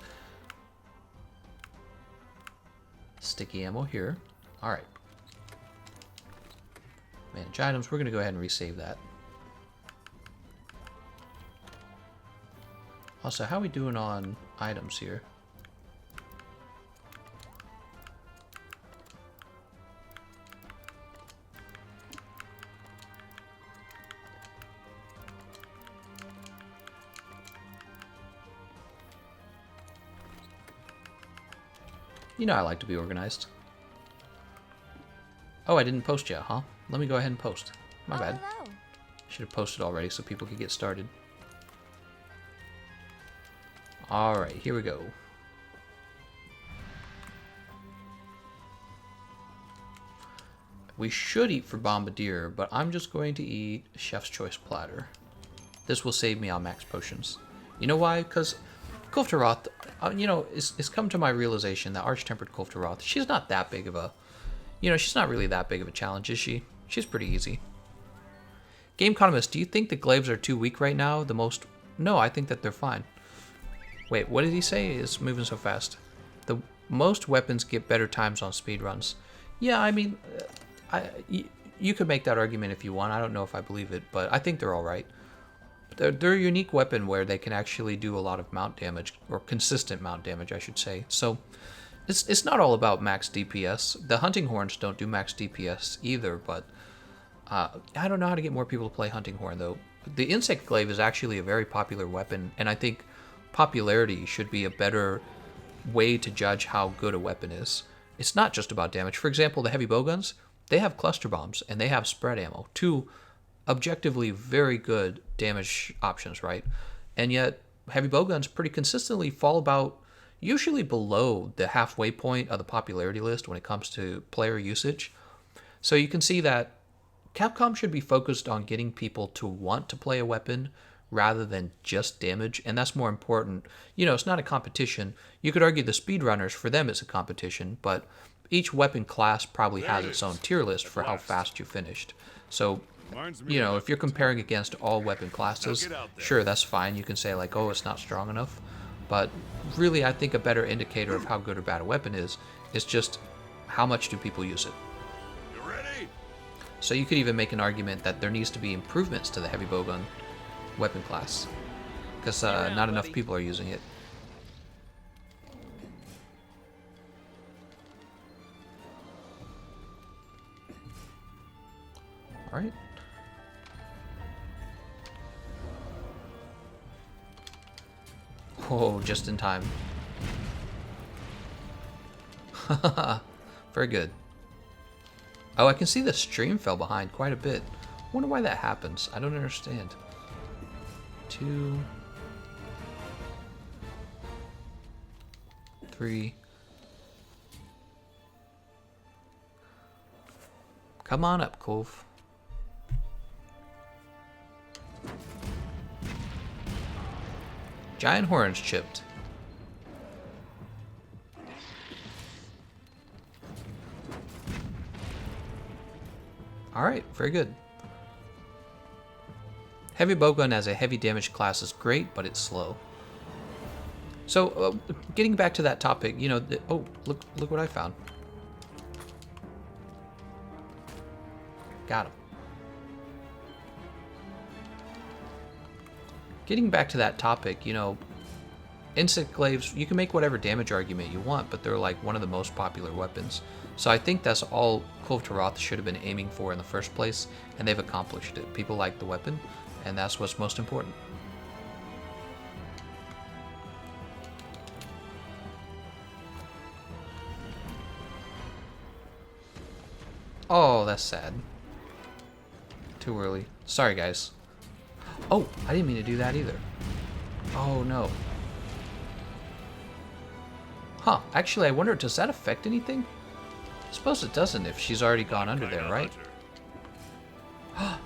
Sticky ammo here. Alright. Manage items. We're going to go ahead and resave that. Also, how are we doing on items here? You know I like to be organized. Oh, I didn't post yet, huh? Let me go ahead and post. My bad. Hello. Should have posted already so people could get started. Alright, here we go. We should eat for Bombardier, but I'm just going to eat Chef's Choice Platter. This will save me on max potions. You know why? Because Kulve Taroth, you know, it's come to my realization that Arch-Tempered Kulve Taroth, she's not that big of a, you know, she's not really that big of a challenge, is she? She's pretty easy. Gameconomist, do you think the glaives are too weak right now? No, I think that they're fine. Wait, what did he say? It's moving so fast. The most weapons get better times on speedruns. Yeah, I mean, you could make that argument if you want. I don't know if I believe it, but I think they're all right. They're a unique weapon where they can actually do a lot of mount damage, or consistent mount damage, I should say. So it's not all about max DPS. The hunting horns don't do max DPS either, but I don't know how to get more people to play hunting horn though. The insect glaive is actually a very popular weapon, and I think popularity should be a better way to judge how good a weapon is. It's not just about damage. For example, the heavy bowguns, they have cluster bombs and they have spread ammo. Two objectively very good damage options, right? And yet heavy bowguns pretty consistently fall about usually below the halfway point of the popularity list when it comes to player usage. So you can see that Capcom should be focused on getting people to want to play a weapon rather than just damage, and that's more important. You know, it's not a competition. You could argue the speedrunners, for them it's a competition, but each weapon class probably has its own tier list for how fast you finished. So, you know, if you're comparing against all weapon classes, sure, that's fine. You can say like, oh, it's not strong enough. But really, I think a better indicator of how good or bad a weapon is just how much do people use it. You ready? So you could even make an argument that there needs to be improvements to the heavy bowgun weapon class, because not enough people are using it. All right. Oh, just in time. Very good. Oh, I can see the stream fell behind quite a bit. Wonder why that happens. I don't understand. 2, 3. Come on up, Kulve. Giant horns chipped. Alright, very good. Heavy bowgun as a heavy damage class is great, but it's slow. So, getting back to that topic, you know, oh, look what I found. Got him. Getting back to that topic, you know, insect glaives, you can make whatever damage argument you want, but they're like one of the most popular weapons. So I think that's all Kulve Taroth should have been aiming for in the first place, and they've accomplished it. People like the weapon, and that's what's most important. Oh, that's sad. Too early. Sorry, guys. Oh, I didn't mean to do that either. Oh, no. Huh, actually, I wonder, does that affect anything? I suppose it doesn't if she's already gone under there, right?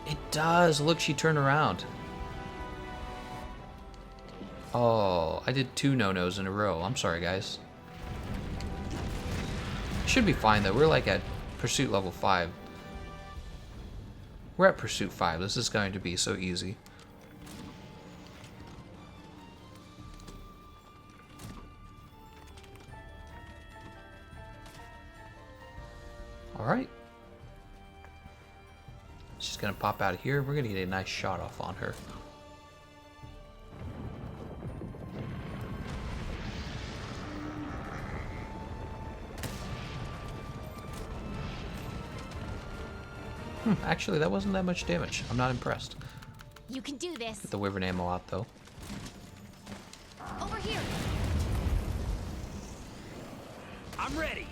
It does! Look, she turned around. Oh, I did 2 no-nos in a row. I'm sorry, guys. Should be fine, though. We're like at Pursuit level 5. We're at Pursuit 5. This is going to be so easy. Alright. She's going to pop out of here. We're going to get a nice shot off on her. Actually, that wasn't that much damage. I'm not impressed. You can do this. Get the wyvern ammo out, though. Over here. I'm ready.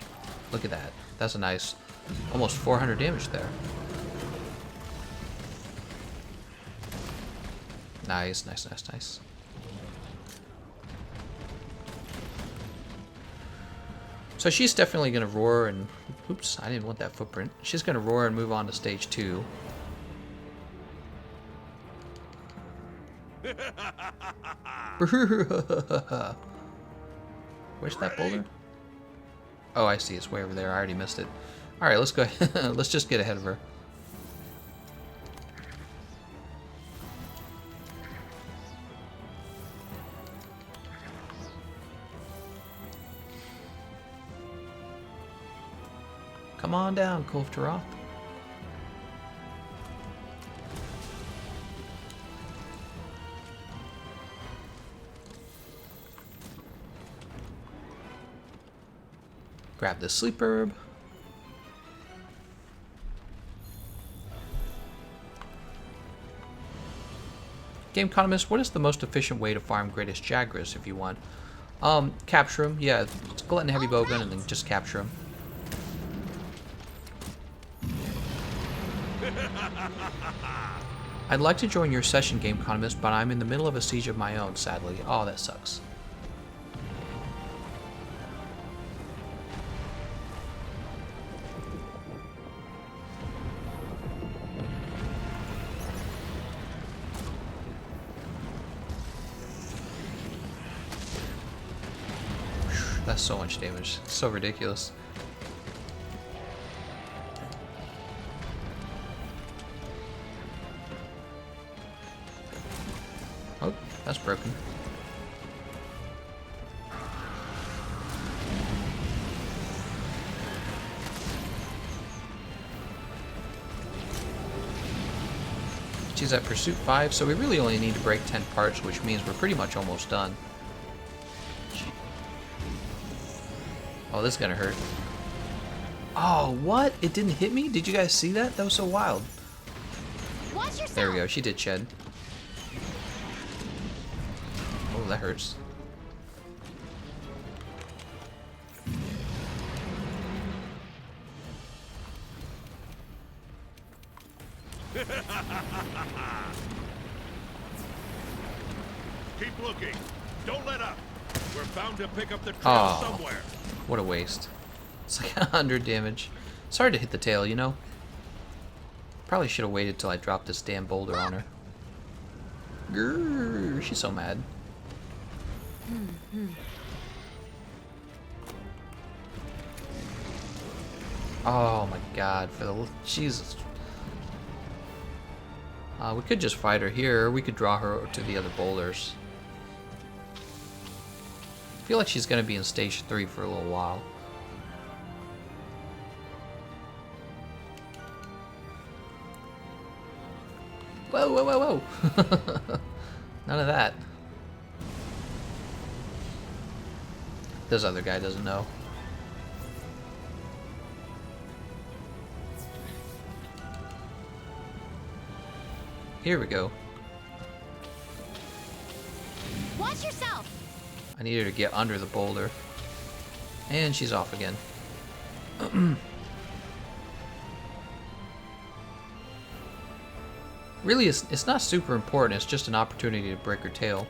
Look at that. That's a nice, almost 400 damage there. Nice, nice, nice, nice. So she's definitely going to roar, and Oops, I didn't want that footprint. She's going to roar and move on to stage 2. Where's that boulder? Oh, I see. It's way over there. I already missed it. Alright, let's go. Let's just get ahead of her. Come on down, Kulve Taroth. Grab the sleep herb. Gameconomist, what is the most efficient way to farm Greatest Jagras if you want? Capture him. Yeah, it's Glutton Heavy Bowgun and then just capture him. I'd like to join your session, Gameconomist, but I'm in the middle of a siege of my own, sadly. Oh, that sucks. That's so much damage. It's so ridiculous. Oh, that's broken. She's at Pursuit 5, so we really only need to break 10 parts, which means we're pretty much almost done. Oh, this is gonna hurt. Oh, what? It didn't hit me? Did you guys see that? That was so wild. There we go. She did shed. Oh, that hurts. Keep looking. Don't let up. We're bound to pick up the trail somewhere. What a waste. It's like 100 damage. It's hard to hit the tail, you know? Probably should have waited till I dropped this damn boulder on her. Grrr, she's so mad. Oh my god, for the... Jesus. We could just fight her here, or we could draw her to the other boulders. I feel like she's going to be in stage 3 for a little while. Whoa, whoa, whoa, whoa! None of that. This other guy doesn't know. Here we go. Watch yourself. I need her to get under the boulder. And she's off again. Really, it's not super important. It's just an opportunity to break her tail.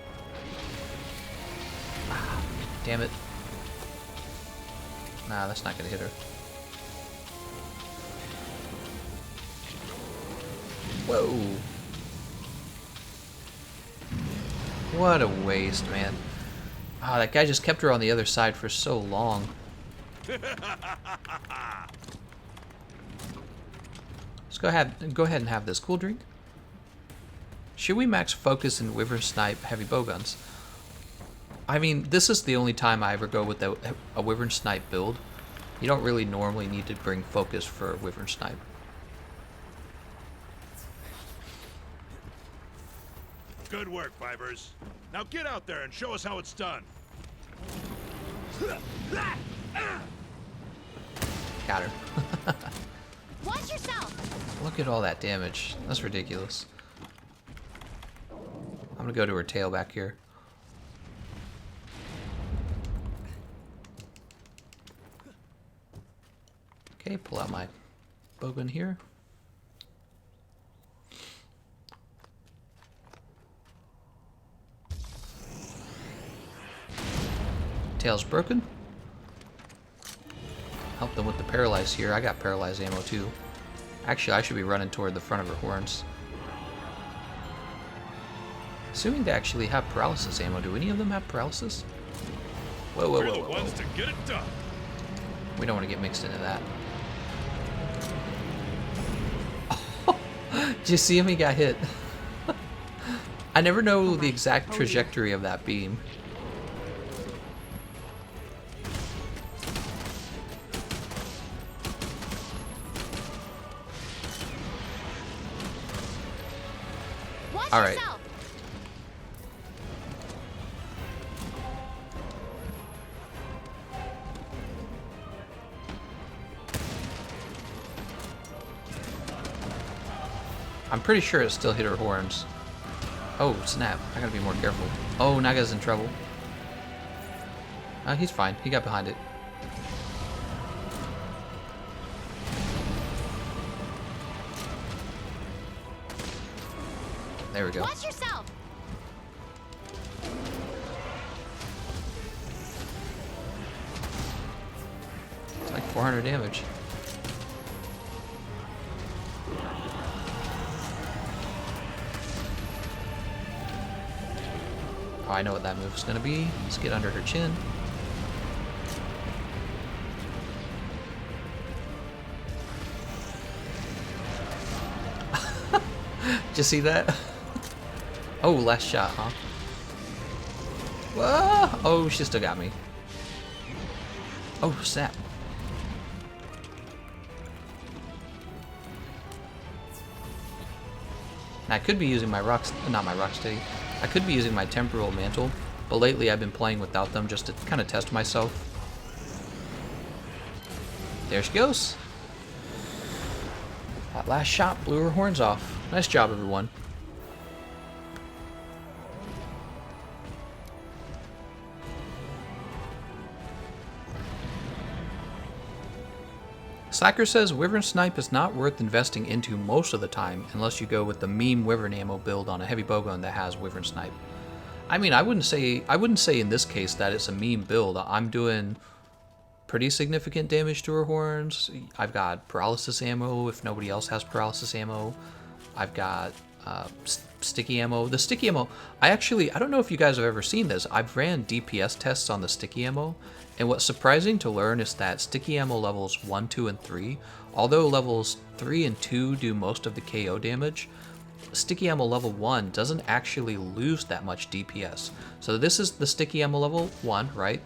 Ah, damn it. Nah, that's not gonna hit her. Whoa. What a waste, man. Oh, that guy just kept her on the other side for so long. Let's go ahead and have this cool drink. Should we max focus and Wyvern Snipe heavy bowguns? I mean, this is the only time I ever go with a Wyvern Snipe build. You don't really normally need to bring focus for a Wyvern Snipe. Good work, Fivers. Now get out there and show us how it's done. Got her. Watch yourself. Look at all that damage. That's ridiculous. I'm gonna go to her tail back here. Okay, pull out my bowgun here. Tail's broken. Help them with the paralyze here. I got paralyzed ammo too. Actually, I should be running toward the front of her horns. Assuming they actually have paralysis ammo. Do any of them have paralysis? Whoa, whoa, We're whoa, the whoa, ones whoa. to get it done. We don't want to get mixed into that. Did you see him? He got hit. I never know the exact trajectory of that beam. Watch All right. yourself. I'm pretty sure it still hit her horns. Oh, snap. I gotta be more careful. Oh, Naga's in trouble. He's fine. He got behind it. There we go. Watch yourself. It's like 400 damage. Oh, I know what that move's gonna be. Let's get under her chin. Did you see that? Oh, last shot, huh? Whoa! Oh, she still got me. Oh, snap. Now, I could be using my not my rocksteady. I could be using my temporal mantle, but lately I've been playing without them just to kind of test myself. There she goes. That last shot blew her horns off. Nice job, everyone. Slacker says Wyvern Snipe is not worth investing into most of the time unless you go with the meme Wyvern ammo build on a heavy bowgun that has Wyvern Snipe. I mean, I wouldn't say in this case that it's a meme build. I'm doing pretty significant damage to her horns. I've got paralysis ammo if nobody else has paralysis ammo. I've got sticky ammo. The sticky ammo, I don't know if you guys have ever seen this. I've ran DPS tests on the sticky ammo, and what's surprising to learn is that sticky ammo levels 1, 2, and 3, although levels 3 and 2 do most of the KO damage, sticky ammo level 1 doesn't actually lose that much DPS. So this is the sticky ammo level 1, right?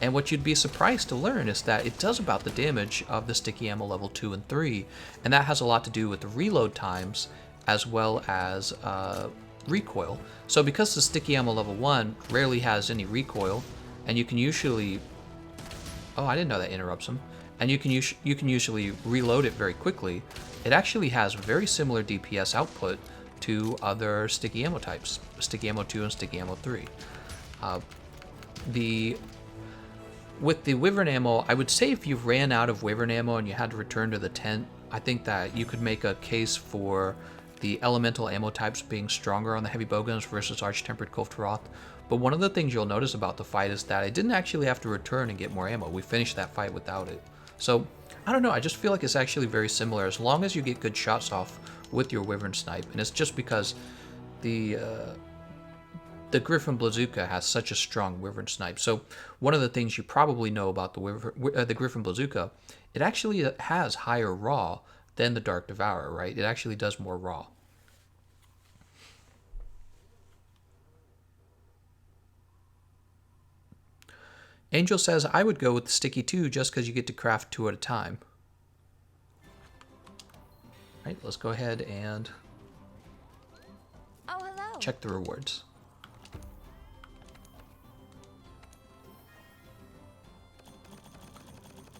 And what you'd be surprised to learn is that it does about the damage of the sticky ammo level 2 and 3, and that has a lot to do with the reload times as well as recoil. So because the sticky ammo level 1 rarely has any recoil, and you can usually... Oh, I didn't know that interrupts them. And you can usually reload it very quickly. It actually has very similar DPS output to other sticky ammo types, sticky ammo 2 and sticky ammo 3. With the Wyvern ammo, I would say if you ran out of Wyvern ammo and you had to return to the tent, I think that you could make a case for the elemental ammo types being stronger on the heavy bowguns versus Arch-Tempered Kulve Taroth. But one of the things you'll notice about the fight is that I didn't actually have to return and get more ammo. We finished that fight without it. So, I don't know, I just feel like it's actually very similar as long as you get good shots off with your Wyvern Snipe. And it's just because the Griffin Bazooka has such a strong Wyvern Snipe. So one of the things you probably know about the Griffin Bazooka, it actually has higher raw than the Dark Devourer, right? It actually does more raw. Angel says, I would go with the Sticky 2 just because you get to craft 2 at a time. All right, let's go ahead and check the rewards.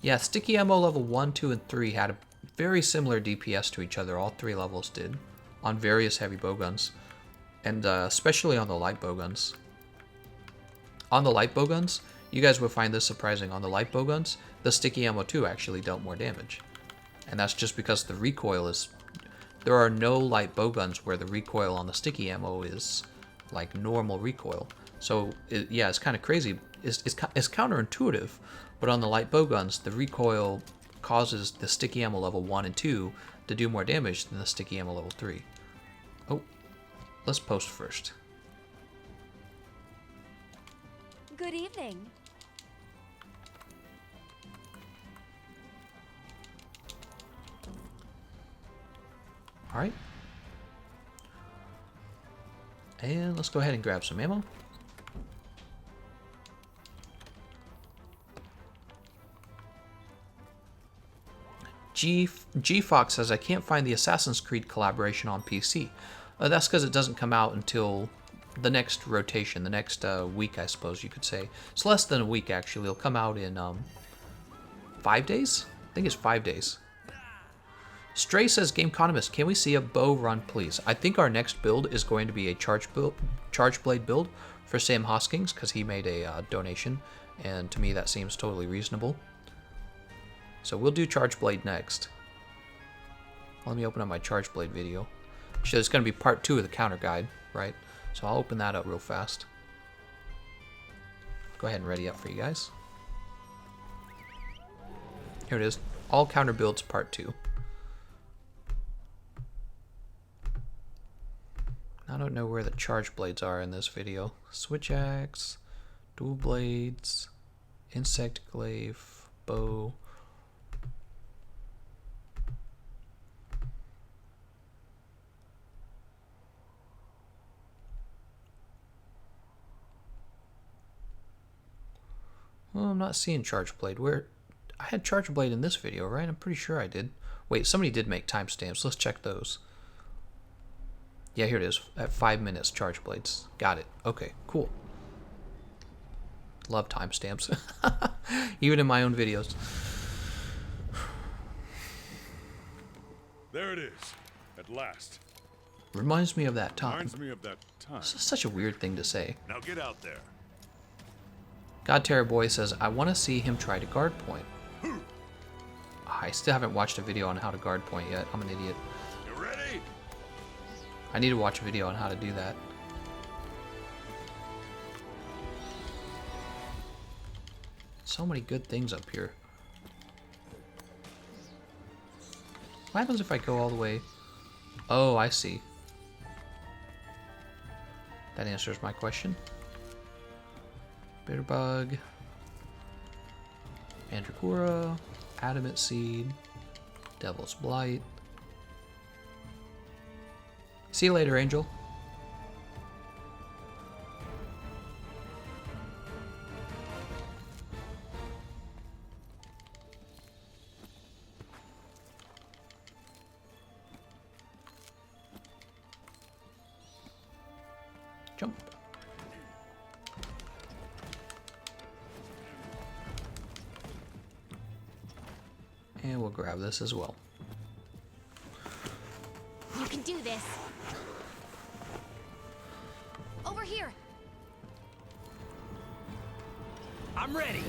Yeah, sticky ammo level 1, 2, and 3 had a very similar DPS to each other. All 3 levels did on various heavy bowguns, and especially on the light bowguns. On the light bowguns, you guys would find this surprising. On the light bowguns, the sticky ammo 2 actually dealt more damage, and that's just because the recoil is... There are no light bowguns where the recoil on the sticky ammo is like normal recoil. So yeah, it's kind of crazy. is counterintuitive, but on the light bowguns, the recoil causes the sticky ammo level 1 and 2 to do more damage than the sticky ammo level 3. Oh, let's post first. Good evening. All right. And let's go ahead and grab some ammo. G Fox says, I can't find the Assassin's Creed collaboration on PC. That's because it doesn't come out until the next rotation, the next week, I suppose you could say. It's less than a week, actually. It'll come out in 5 days? I think it's 5 days. Stray says, Gameconomist, can we see a bow run, please? I think our next build is going to be a charge blade build for Sam Hoskins, because he made a donation, and to me that seems totally reasonable. So we'll do charge blade next. Let me open up my charge blade video. Actually, it's going to be part 2 of the counter guide, right? So I'll open that up real fast. Go ahead and ready up for you guys. Here it is. All counter builds part 2. I don't know where the charge blades are in this video. Switch axe, dual blades, insect glaive, bow. Well, I'm not seeing charge blade. Where? I had charge blade in this video, right? I'm pretty sure I did. Wait, somebody did make timestamps. Let's check those. Yeah, here it is. At 5 minutes, charge blades. Got it. Okay, cool. Love timestamps. Even in my own videos. There it is. At last. Reminds me of that time. Reminds me of that time. This is such a weird thing to say. Now get out there. God Terror Boy says, I want to see him try to guard point. I still haven't watched a video on how to guard point yet. I'm an idiot. You ready? I need to watch a video on how to do that. So many good things up here. What happens if I go all the way? Oh, I see. That answers my question. Bitterbug, Mandragora, Adamant Seed, Devil's Blight. See you later, Angel. Jump. And we'll grab this as well. You can do this. Over here. I'm ready.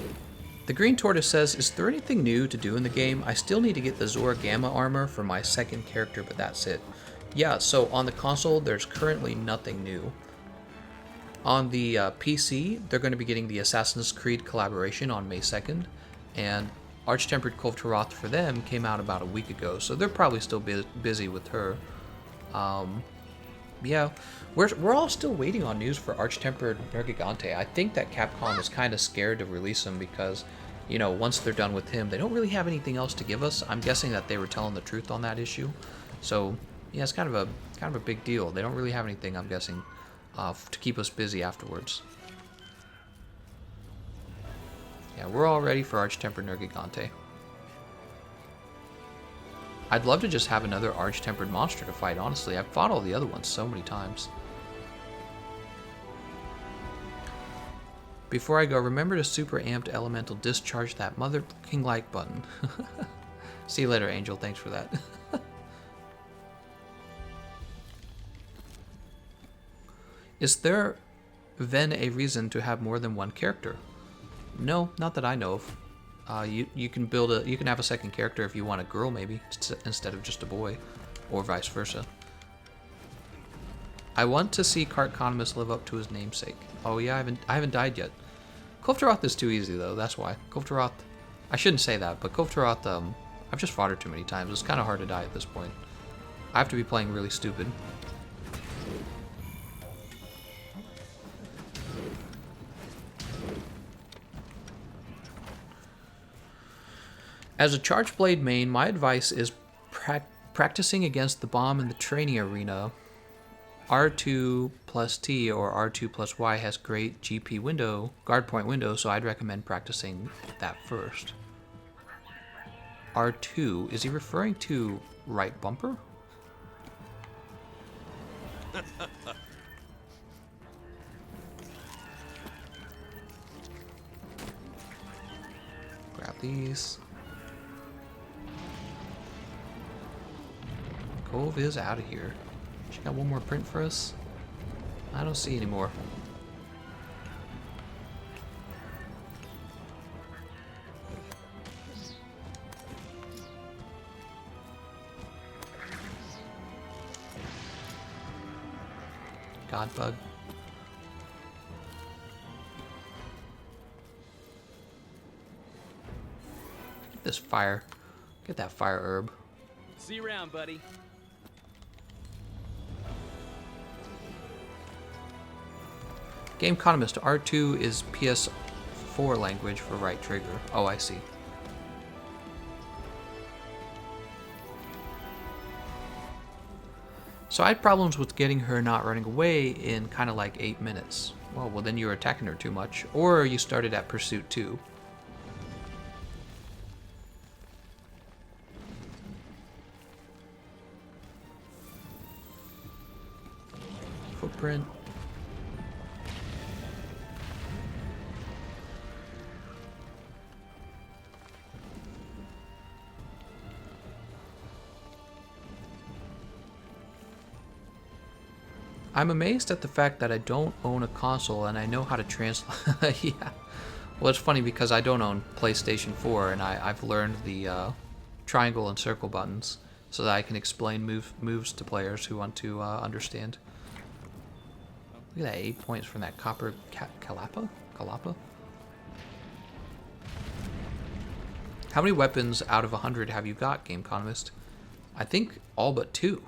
The Green Tortoise says, is there anything new to do in the game? I still need to get the Zora Gamma armor for my second character, but that's it. Yeah, so on the console, there's currently nothing new. On the PC, they're going to be getting the Assassin's Creed collaboration on May 2nd, and Arch-Tempered Kulve Taroth for them came out about a week ago, so they're probably still busy with her. Yeah, we're all still waiting on news for Arch-Tempered Nergigante. I think that Capcom is kind of scared to release him because, you know, once they're done with him, they don't really have anything else to give us. I'm guessing that they were telling the truth on that issue. So, yeah, it's kind of a big deal. They don't really have anything, I'm guessing, to keep us busy afterwards. Yeah, we're all ready for Arch-Tempered Nergigante. I'd love to just have another Arch-Tempered monster to fight, honestly. I've fought all the other ones so many times. Before I go, remember to super amped elemental discharge that mother king like button. See you later, Angel. Thanks for that. Is there then a reason to have more than one character? No, not that I know of. You can have a second character if you want a girl, maybe, instead of just a boy, or vice versa. I want to see Gameconomist live up to his namesake. Oh yeah, I haven't died yet. Kulve Taroth is too easy, though. That's why. Kulve Taroth... I shouldn't say that, but Kulve Taroth, I've just fought her too many times. It's kind of hard to die at this point. I have to be playing really stupid. As a Charge Blade main, my advice is practicing against the bomb in the training arena. R2 plus T or R2 plus Y has great GP window, guard point window, so I'd recommend practicing that first. R2, is he referring to right bumper? Grab these. Kulve is out of here. She got one more print for us? I don't see any more. God bug. Get this fire. Get that fire herb. See you around, buddy. Gameconomist, R2 is PS4 language for right trigger. Oh, I see. So I had problems with getting her not running away in kind of like 8 minutes. Well, then you were attacking her too much. Or you started at Pursuit 2. Footprint. I'm amazed at the fact that I don't own a console and I know how to translate. Yeah. Well, it's funny because I don't own PlayStation 4 and I've learned the triangle and circle buttons so that I can explain moves to players who want to understand. Look at that, 8 points from that copper Kalapa? How many weapons out of 100 have you got, Gameconomist? I think all but 2.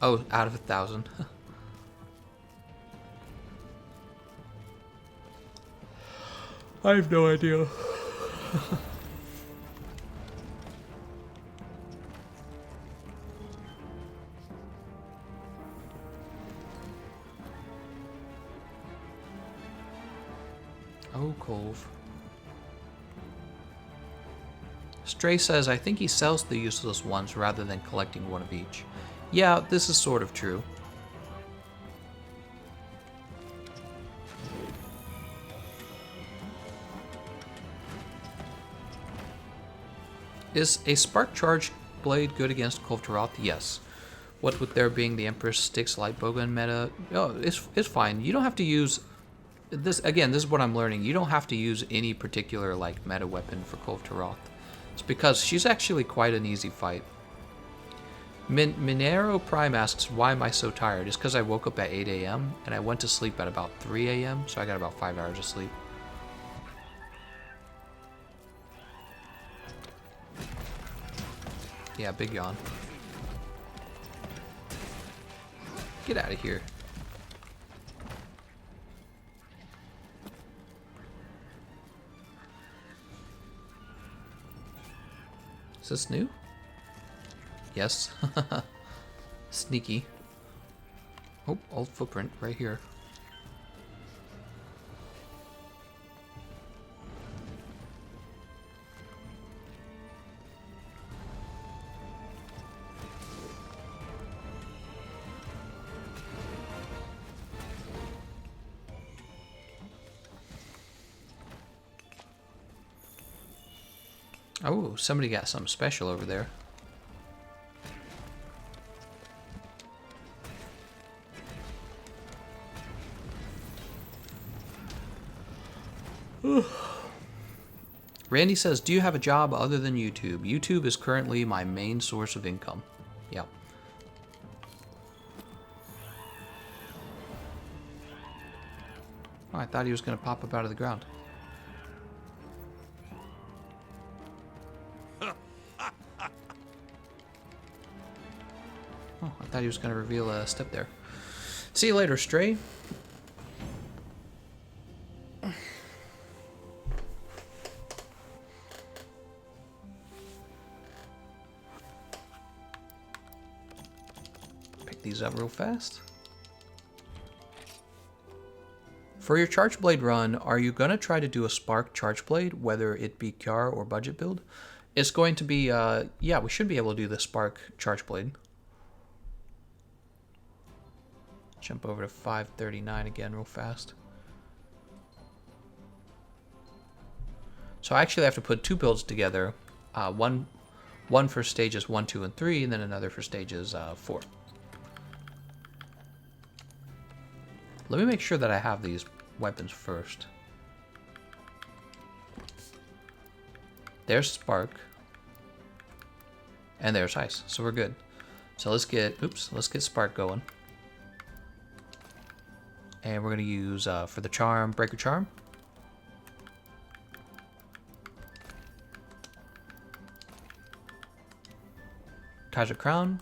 Oh, out of 1,000. I have no idea. Oh, Kulve. Stray says, I think he sells the useless ones rather than collecting one of each. Yeah, this is sort of true. Is a spark charge blade good against Kulve Taroth? Yes. What with there being the Empress Styx light bowgun meta? Oh, it's fine. You don't have to use this. Again, this is what I'm learning. You don't have to use any particular like meta weapon for Kulve Taroth. It's because she's actually quite an easy fight. Minero Prime asks, why am I so tired? It's because I woke up at 8 a.m. and I went to sleep at about 3 a.m. So I got about 5 hours of sleep. Yeah, big yawn. Get out of here. Is this new? Yes. Sneaky. Oh, old footprint right here. Oh, somebody got something special over there. Randy says, do you have a job other than YouTube? YouTube is currently my main source of income. Yep. Oh, I thought he was going to pop up out of the ground. Oh, I thought he was going to reveal a step there. See you later, Stray. Pick these up real fast. For your Charge Blade run, are you going to try to do a Spark Charge Blade, whether it be Kiar or budget build? It's going to be, yeah, we should be able to do the Spark Charge Blade. Jump over to 539 again real fast. So I actually have to put two builds together. One for stages 1, 2, and 3, and then another for stages 4. Let me make sure that I have these weapons first. There's Spark. And there's Ice. So we're good. So let's get Spark going. And we're going to use, for the charm, Breaker Charm. Kaiser Crown.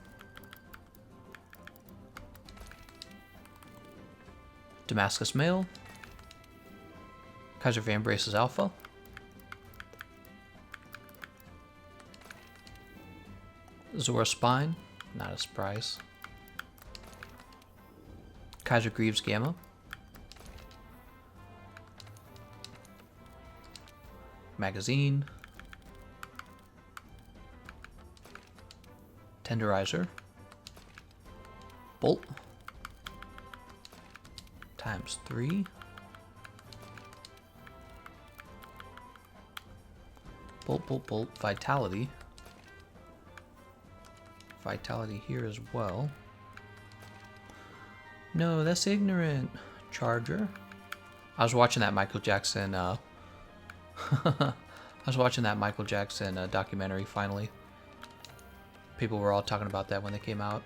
Damascus Mail. Kaiser Van Brace's Alpha. Zora Spine. Not a surprise. Kaiser Greaves Gamma. Magazine. Tenderizer. Bolt. Times 3. Bolt, bolt, bolt. Vitality. Vitality here as well. No, that's ignorant. Charger. I was watching that Michael Jackson, I was watching that Michael Jackson documentary finally. People were all talking about that when they came out.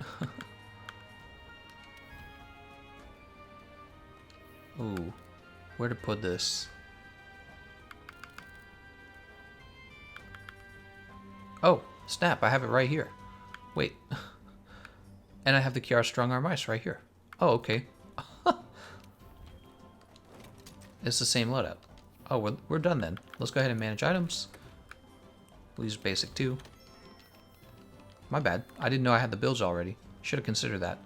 Ooh, where to put this? Oh, snap, I have it right here. Wait. And I have the Kiara Strong Arm Ice right here. Oh, okay. It's the same loadout. Oh, we're done then. Let's go ahead and manage items. We'll use basic too. My bad. I didn't know I had the builds already. Should have considered that.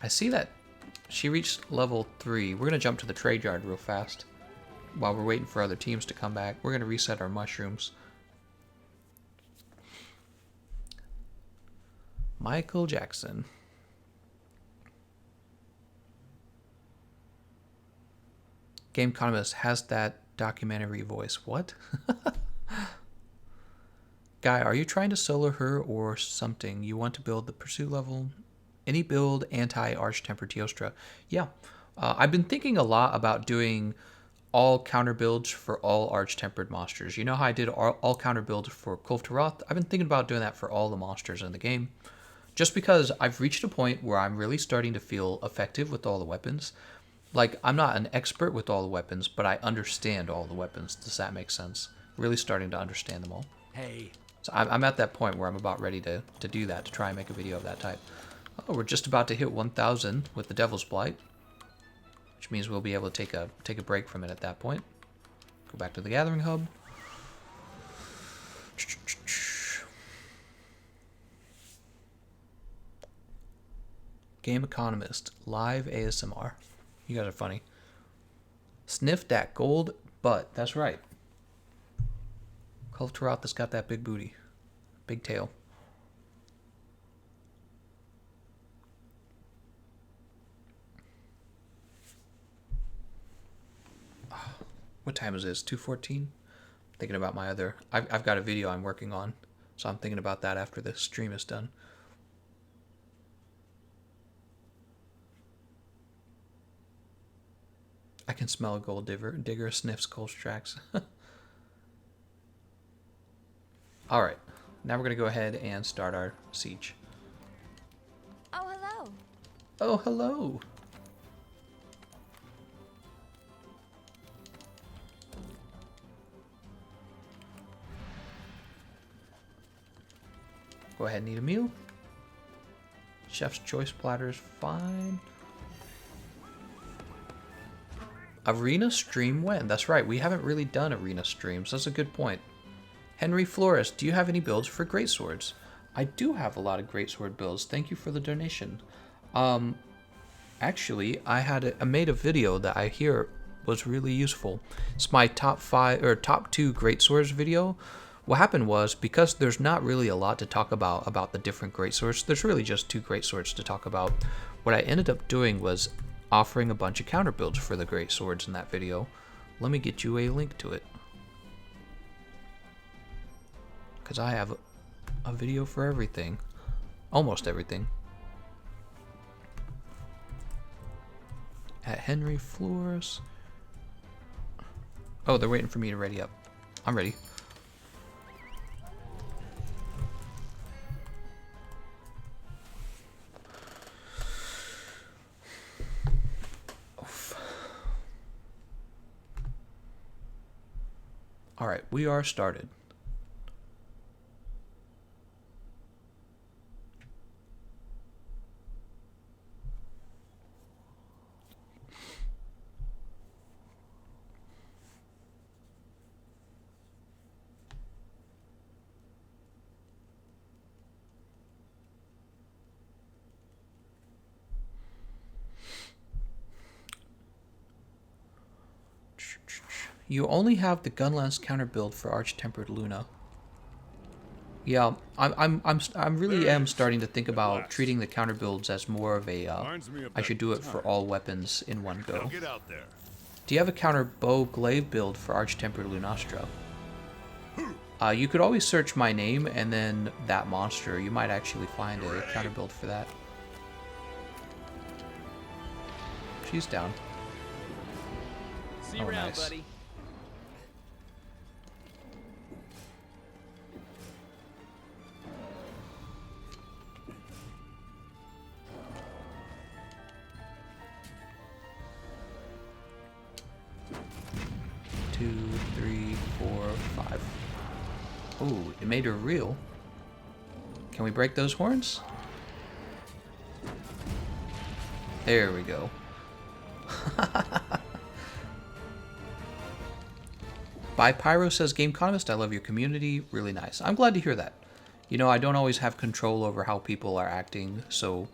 I see that she reached level 3. We're going to jump to the trade yard real fast. While we're waiting for other teams to come back. We're going to reset our mushrooms. Michael Jackson. Gameconomist has that documentary voice. What? Guy, are you trying to solo her or something? You want to build the pursuit level? Any build anti-Arch-Tempered Teostra? Yeah. I've been thinking a lot about doing all counter builds for all Arch-Tempered monsters. You know how I did all counter builds for Kulve Taroth? I've been thinking about doing that for all the monsters in the game. Just because I've reached a point where I'm really starting to feel effective with all the weapons. Like, I'm not an expert with all the weapons, but I understand all the weapons. Does that make sense? Really starting to understand them all. Hey. So I'm at that point where I'm about ready to do that, to try and make a video of that type. Oh, we're just about to hit 1,000 with the Devil's Blight. Which means we'll be able to take a break from it at that point. Go back to the Gathering Hub. Gameconomist, live ASMR. You guys are funny. Sniff that gold butt. That's right. Kulve Taroth has got that big booty. Big tail. What time is this? 2:14? Thinking about my other... I've got a video I'm working on. So I'm thinking about that after this stream is done. I can smell a gold digger sniffs Cole's tracks. Alright, now we're going to go ahead and start our siege. Oh, hello. Oh, hello. Go ahead and eat a meal. Chef's choice platter is fine. Arena stream when? That's right, we haven't really done arena streams. That's a good point. Henry Flores, do you have any builds for greatswords? I do have a lot of greatsword builds. Thank you for the donation. Actually, I made a video that I hear was really useful. It's my top 2 greatswords video. What happened was, because there's not really a lot to talk about the different greatswords, there's really just 2 greatswords to talk about. What I ended up doing was offering a bunch of counter builds for the greatswords in that video. Let me get you a link to it, because I have a video for everything. Almost everything. At Henry Flores. Oh, they're waiting for me to ready up. I'm ready. Oof. All right, we are started. You only have the gunlance counter build for Arch-Tempered Luna. Yeah, I'm really am starting to think about treating the counter builds as more of a. I should do it for all weapons in one go. Get out there. Do you have a counter bow glaive build for Arch-Tempered Lunastra? You could always search my name and then that monster. You might actually find a counter build for that. She's down. See you around, nice. buddy. Two, three, 4, 5. Oh, it made her real. Can we break those horns? There we go. By Pyro says, Gameconomist, I love your community. Really nice. I'm glad to hear that. You know, I don't always have control over how people are acting, so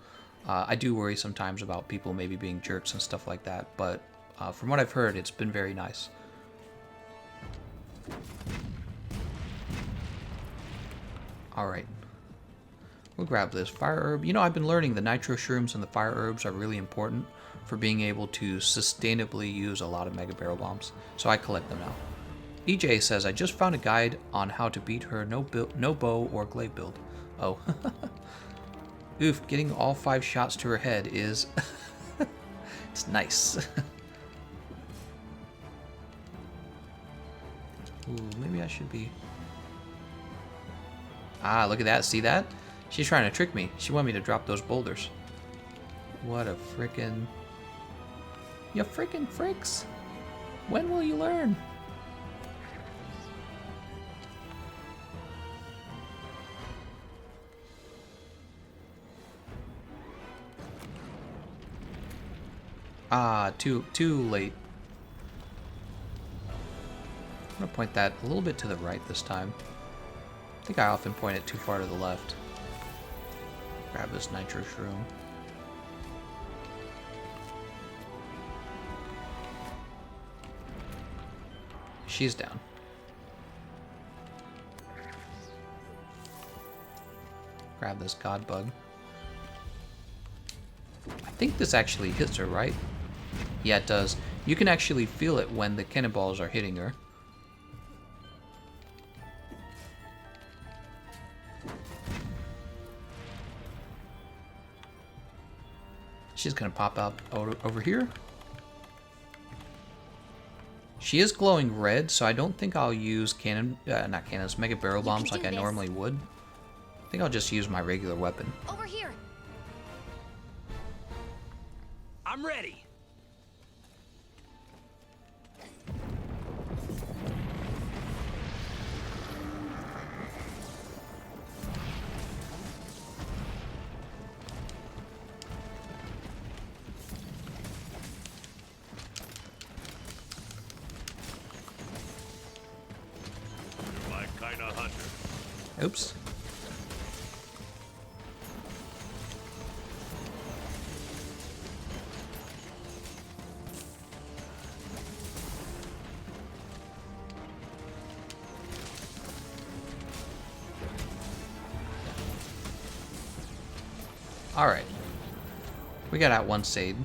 I do worry sometimes about people maybe being jerks and stuff like that, but from what I've heard, it's been very nice. Alright. We'll grab this fire herb. You know, I've been learning the nitro shrooms and the fire herbs are really important for being able to sustainably use a lot of mega barrel bombs, so I collect them now. EJ says, I just found a guide on how to beat her no bow or glaive build. Oh. Oof, getting all 5 shots to her head is... it's nice. Ooh, maybe I should be... Ah, look at that. See that? She's trying to trick me. She wanted me to drop those boulders. What a frickin'... You frickin' fricks. When will you learn? Ah, too late. I'm gonna point that a little bit to the right this time. I think I often point it too far to the left. Grab this nitro shroom. She's down. Grab this god bug. I think this actually hits her, right? Yeah, it does. You can actually feel it when the cannonballs are hitting her. She's gonna pop out over here. She is glowing red, so I don't think I'll use mega barrel bombs like I normally would. I think I'll just use my regular weapon. Over here. I'm ready. Oops. Alright. We got out one Sade.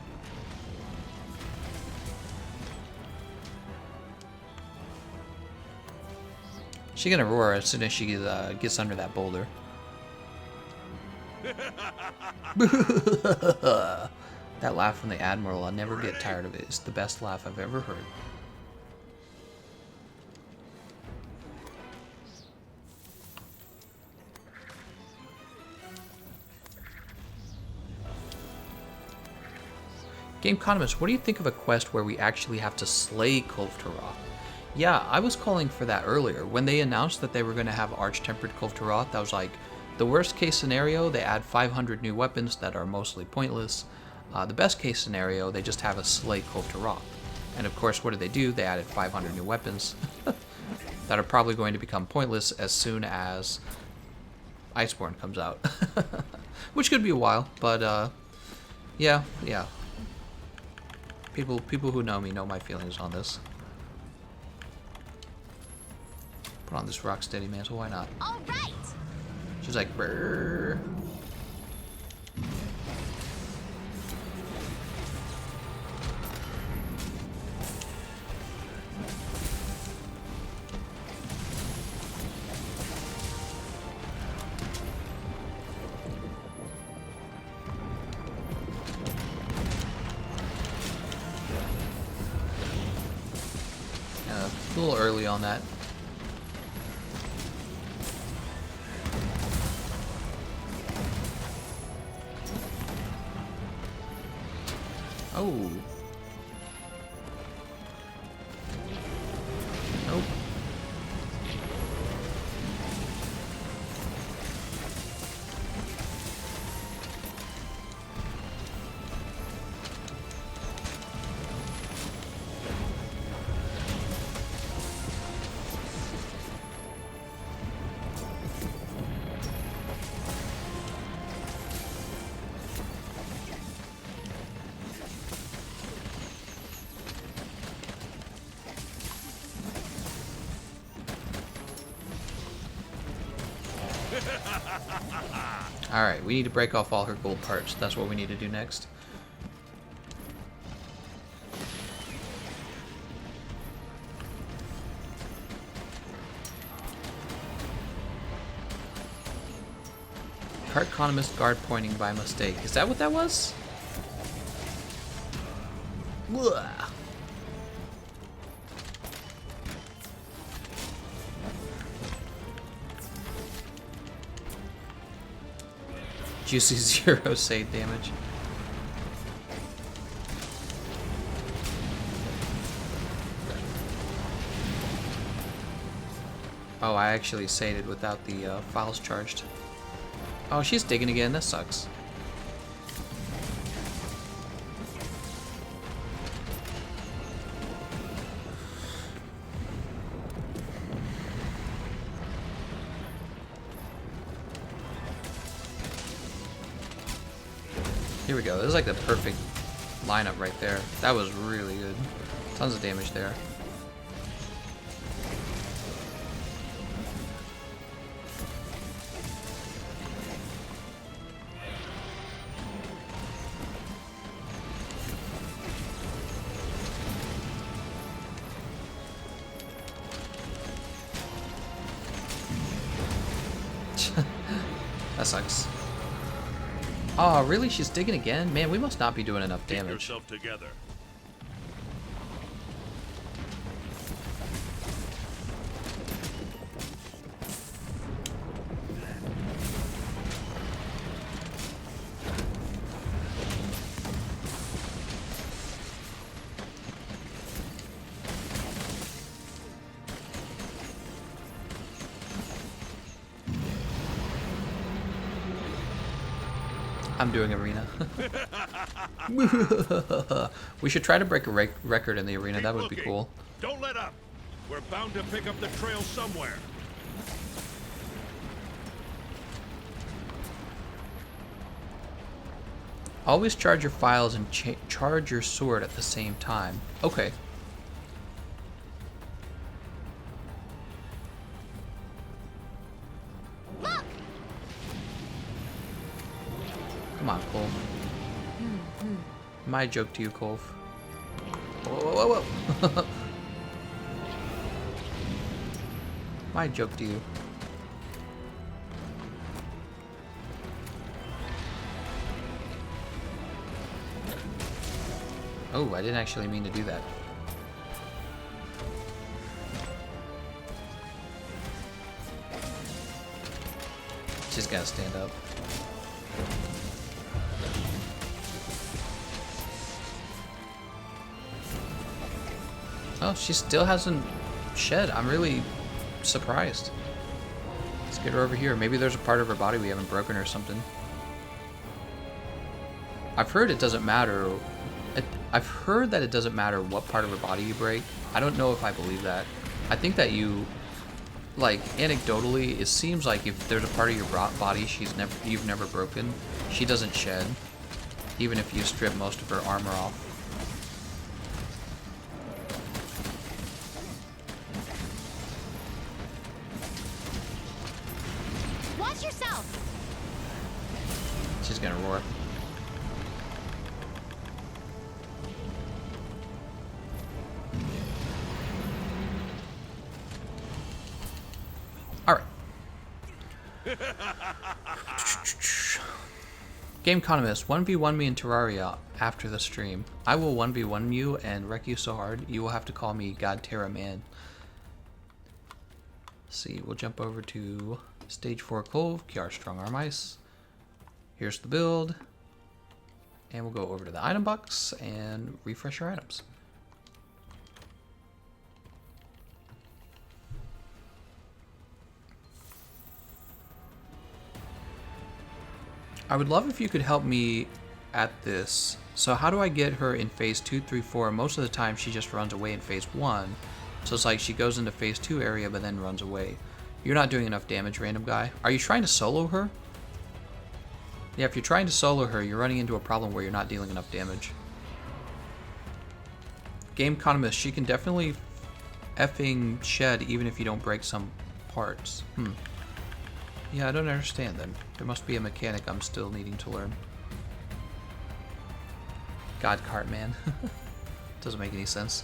She's gonna roar as soon as she gets under that boulder. That laugh from the Admiral, I'll never get tired of it. It's the best laugh I've ever heard. Gameconomist, what do you think of a quest where we actually have to slay Kulve Taroth? Yeah, I was calling for that earlier. When they announced that they were going to have Arch-Tempered Kulve Taroth, I was like, the worst case scenario, they add 500 new weapons that are mostly pointless. The best case scenario, they just have a slay Kulve Taroth. And of course, what did they do? They added 500 new weapons that are probably going to become pointless as soon as Iceborne comes out. Which could be a while, but yeah. People who know me know my feelings on this. Put on this Rocksteady mantle, why not? All right. She's like, brrr. A little early on that. Oh. Nope. Alright, we need to break off all her gold parts. That's what we need to do next. Economist guard pointing by mistake. Is that what that was? Blah. Juicy 0 save damage. Oh, I actually saved without the files charged. Oh, she's digging again. That sucks. Here we go. This is like the perfect lineup right there. That was really good. Tons of damage there. That sucks. Oh, really? She's digging again? Man, we must not be doing enough damage. Get yourself together. I'm doing arena. We should try to break a record in the arena. Keep That would be looking. cool. Don't let up. We're bound to pick up the trail somewhere. Always charge your files and charge your sword at the same time. Okay. Look! Come on, Kulve. My joke to you, Kulve. Whoa, whoa, whoa, whoa. My joke to you. Oh, I didn't actually mean to do that. She's gotta stand up. Oh, she still hasn't shed. I'm really surprised. Let's get her over here. Maybe there's a part of her body we haven't broken or something. I've heard it doesn't matter. I've heard that it doesn't matter what part of her body you break. I don't know if I believe that. I think that you, like, anecdotally, it seems like if there's a part of your body you've never broken, she doesn't shed, even if you strip most of her armor off. Watch yourself! She's gonna roar. Alright. Gameconomist, 1v1 me in Terraria after the stream. I will 1v1 you and wreck you so hard, you will have to call me God Terra Man. Let's see, we'll jump over to Stage 4 Kulve, Kiara Strong Arm Ice. Here's the build. And we'll go over to the item box and refresh our items. I would love if you could help me at this. So how do I get her in phase 2, 3, 4? Most of the time she just runs away in phase 1. So it's like she goes into phase 2 area but then runs away. You're not doing enough damage, random guy. Are you trying to solo her? Yeah, if you're trying to solo her, you're running into a problem where you're not dealing enough damage. Gameconomist, she can definitely effing shed even if you don't break some parts. Yeah, I don't understand then. There must be a mechanic I'm still needing to learn. God Cartman. Doesn't make any sense.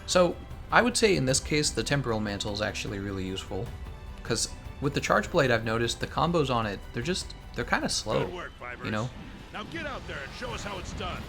So, I would say in this case the Temporal Mantle is actually really useful. Because with the Charge Blade I've noticed the combos on it, they're kind of slow. Good work, Vibers. You know? Now get out there and show us how it's done.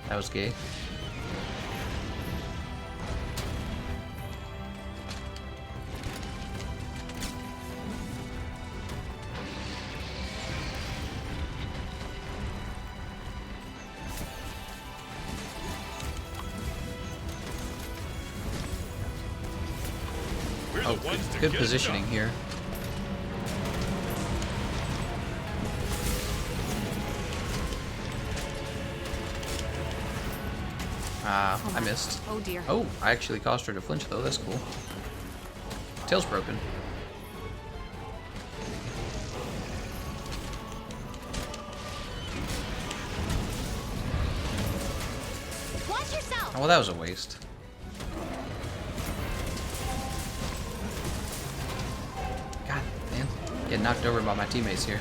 That was gay. We're Oh, the ones to good get it positioning done. here. I missed. Oh dear. Oh, I actually caused her to flinch though, that's cool. Tail's broken. Watch yourself! Oh, well, that was a waste. God, man. Getting knocked over by my teammates here.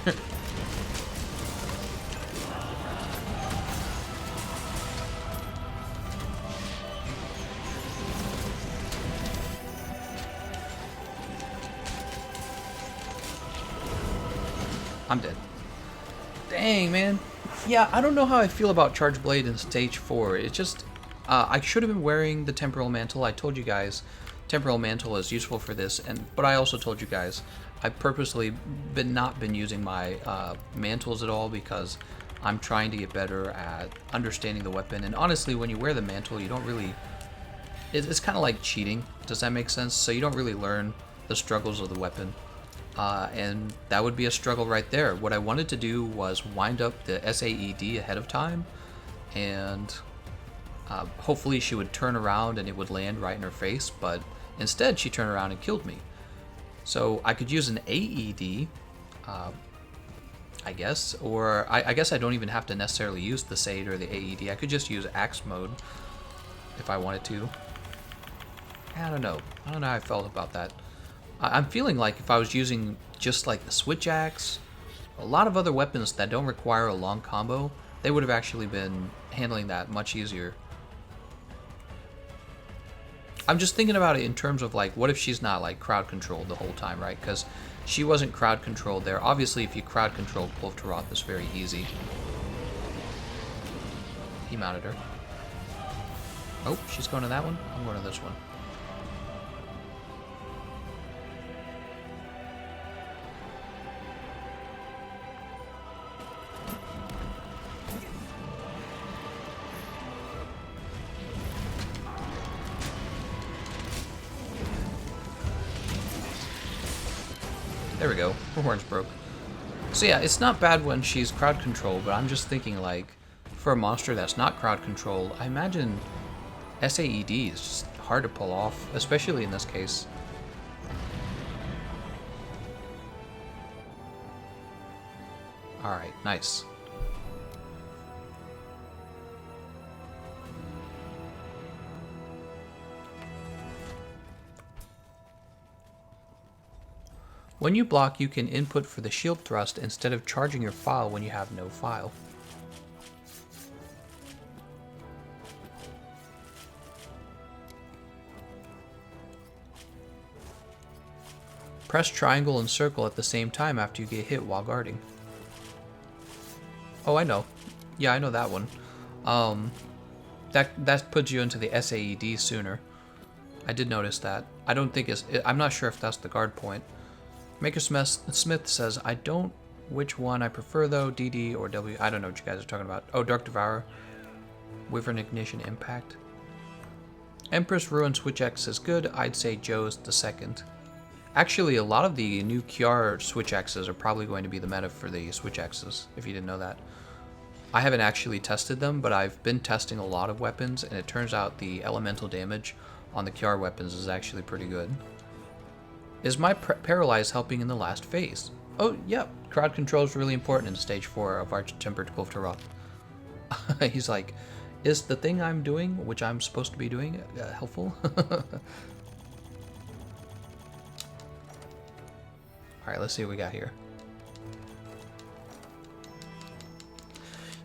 I'm dead. Dang, man. Yeah, I don't know how I feel about Charge Blade in Stage 4. It just... I should have been wearing the Temporal Mantle. I told you guys Temporal Mantle is useful for this, but I also told you guys I've purposely not been using my mantles at all because I'm trying to get better at understanding the weapon. And honestly, when you wear the mantle, you don't really It's kind of like cheating. Does that make sense? So you don't really learn the struggles of the weapon. And that would be a struggle right there. What I wanted to do was wind up the SAED ahead of time, and hopefully she would turn around and it would land right in her face, but instead she turned around and killed me. So I could use an AED, I guess, or I guess I don't even have to necessarily use the SAID or the AED. I could just use axe mode if I wanted to. I don't know how I felt about that. I'm feeling like if I was using just like the switch axe, a lot of other weapons that don't require a long combo, they would have actually been handling that much easier. I'm just thinking about it in terms of like, what if she's not like crowd controlled the whole time, right? Because she wasn't crowd controlled there. Obviously, if you crowd control Kulve Taroth, it's very easy. He mounted her. Oh, she's going to that one? I'm going to this one. There we go. Her horns broke. So yeah, it's not bad when she's crowd controlled, but I'm just thinking like, for a monster that's not crowd controlled, I imagine SAED is just hard to pull off, especially in this case. Alright, nice. When you block, you can input for the shield thrust instead of charging your file when you have no file. Press triangle and circle at the same time after you get hit while guarding. Oh, I know. Yeah, I know that one. That puts you into the SAED sooner. I did notice that. I don't think I'm not sure if that's the guard point. Maker Smith says, I don't which one I prefer though, DD or W. I don't know what you guys are talking about. Oh, Dark Devourer. Wyvern Ignition Impact. Empress Ruin Switch X is good. I'd say Joe's the second. Actually, a lot of the new QR Switch X's are probably going to be the meta for the Switch X's, if you didn't know that. I haven't actually tested them, but I've been testing a lot of weapons, and it turns out the elemental damage on the QR weapons is actually pretty good. Is my Paralyze helping in the last phase? Oh, yeah. Crowd control is really important in stage 4 of Arch-Tempered Kulve Taroth. He's like, is the thing I'm doing, which I'm supposed to be doing, helpful? Alright, let's see what we got here.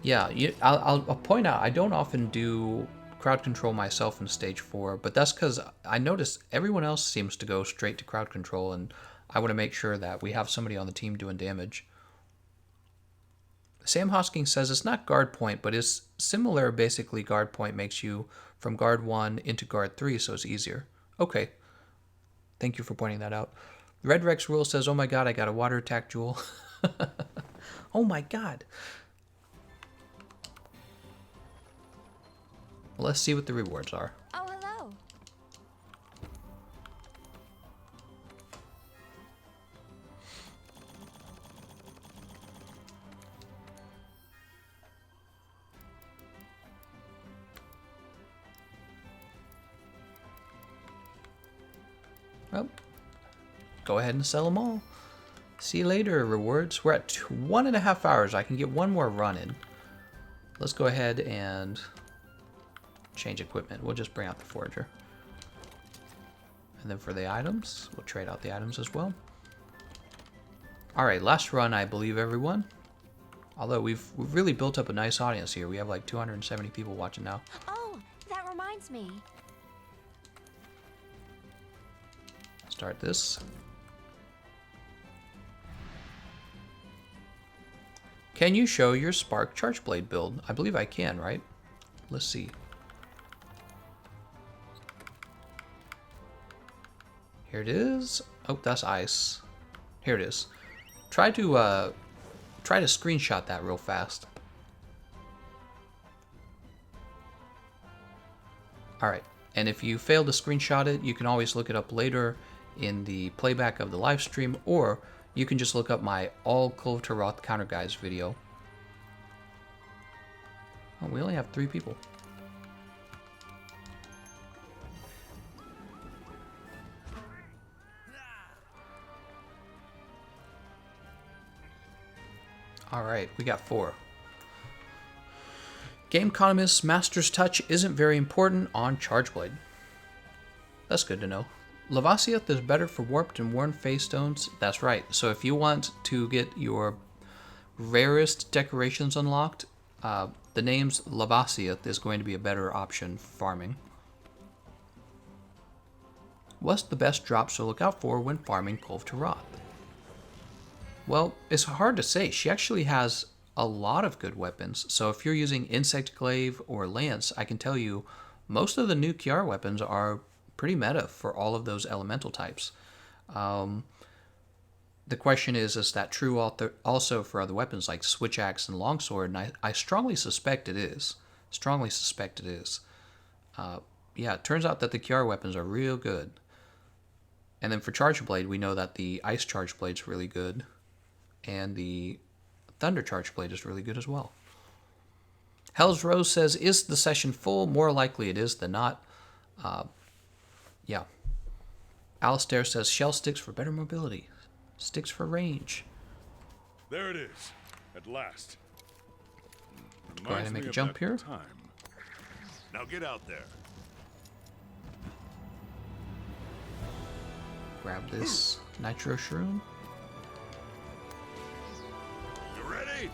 Yeah, I'll point out, I don't often do crowd control myself in stage 4, but that's because I notice everyone else seems to go straight to crowd control, and I want to make sure that we have somebody on the team doing damage. Sam Hosking says it's not guard point, but it's similar. Basically, guard point makes you from guard 1 into guard 3, so it's easier. Okay. Thank you for pointing that out. Red Rex Rule says, oh my god, I got a water attack jewel. Oh my god. Well, let's see what the rewards are. Oh, hello. Well, go ahead and sell them all. See you later, rewards. We're at 1.5 hours. I can get one more run in. Let's go ahead and change equipment. We'll just bring out the forager. And then for the items, we'll trade out the items as well. Alright, last run, I believe, everyone. Although we've really built up a nice audience here. We have like 270 people watching now. Oh, that reminds me. Start this. Can you show your Spark Chargeblade build? I believe I can, right? Let's see. Here it is. Oh, that's ice. Here it is. Try to screenshot that real fast. All right. And if you fail to screenshot it, you can always look it up later in the playback of the live stream, or you can just look up my all Kulve Taroth counter guys video. Oh, we only have 3 people. Alright, we got 4. Gameconomist Master's Touch isn't very important on Chargeblade. That's good to know. Lavasiath is better for warped and worn face stones. That's right. So if you want to get your rarest decorations unlocked, the name's Lavasiath is going to be a better option for farming. What's the best drops to look out for when farming Kulve Taroth? Well, it's hard to say. She actually has a lot of good weapons. So if you're using Insect Glaive or Lance, I can tell you most of the new Kiara weapons are pretty meta for all of those elemental types. The question is that true also for other weapons like Switch Axe and Longsword? And I strongly suspect it is. Strongly suspect it is. Yeah, it turns out that the Kiara weapons are real good. And then for Charge Blade, we know that the Ice Charge Blade is really good. And the Thunder Charge Blade is really good as well. Hell's Rose says, is the session full? More likely it is than not. Yeah. Alistair says, shell sticks for better mobility. Sticks for range. There it is, at last. Go ahead and make a jump here. Time. Now get out there. Grab this Nitro Shroom. You ready?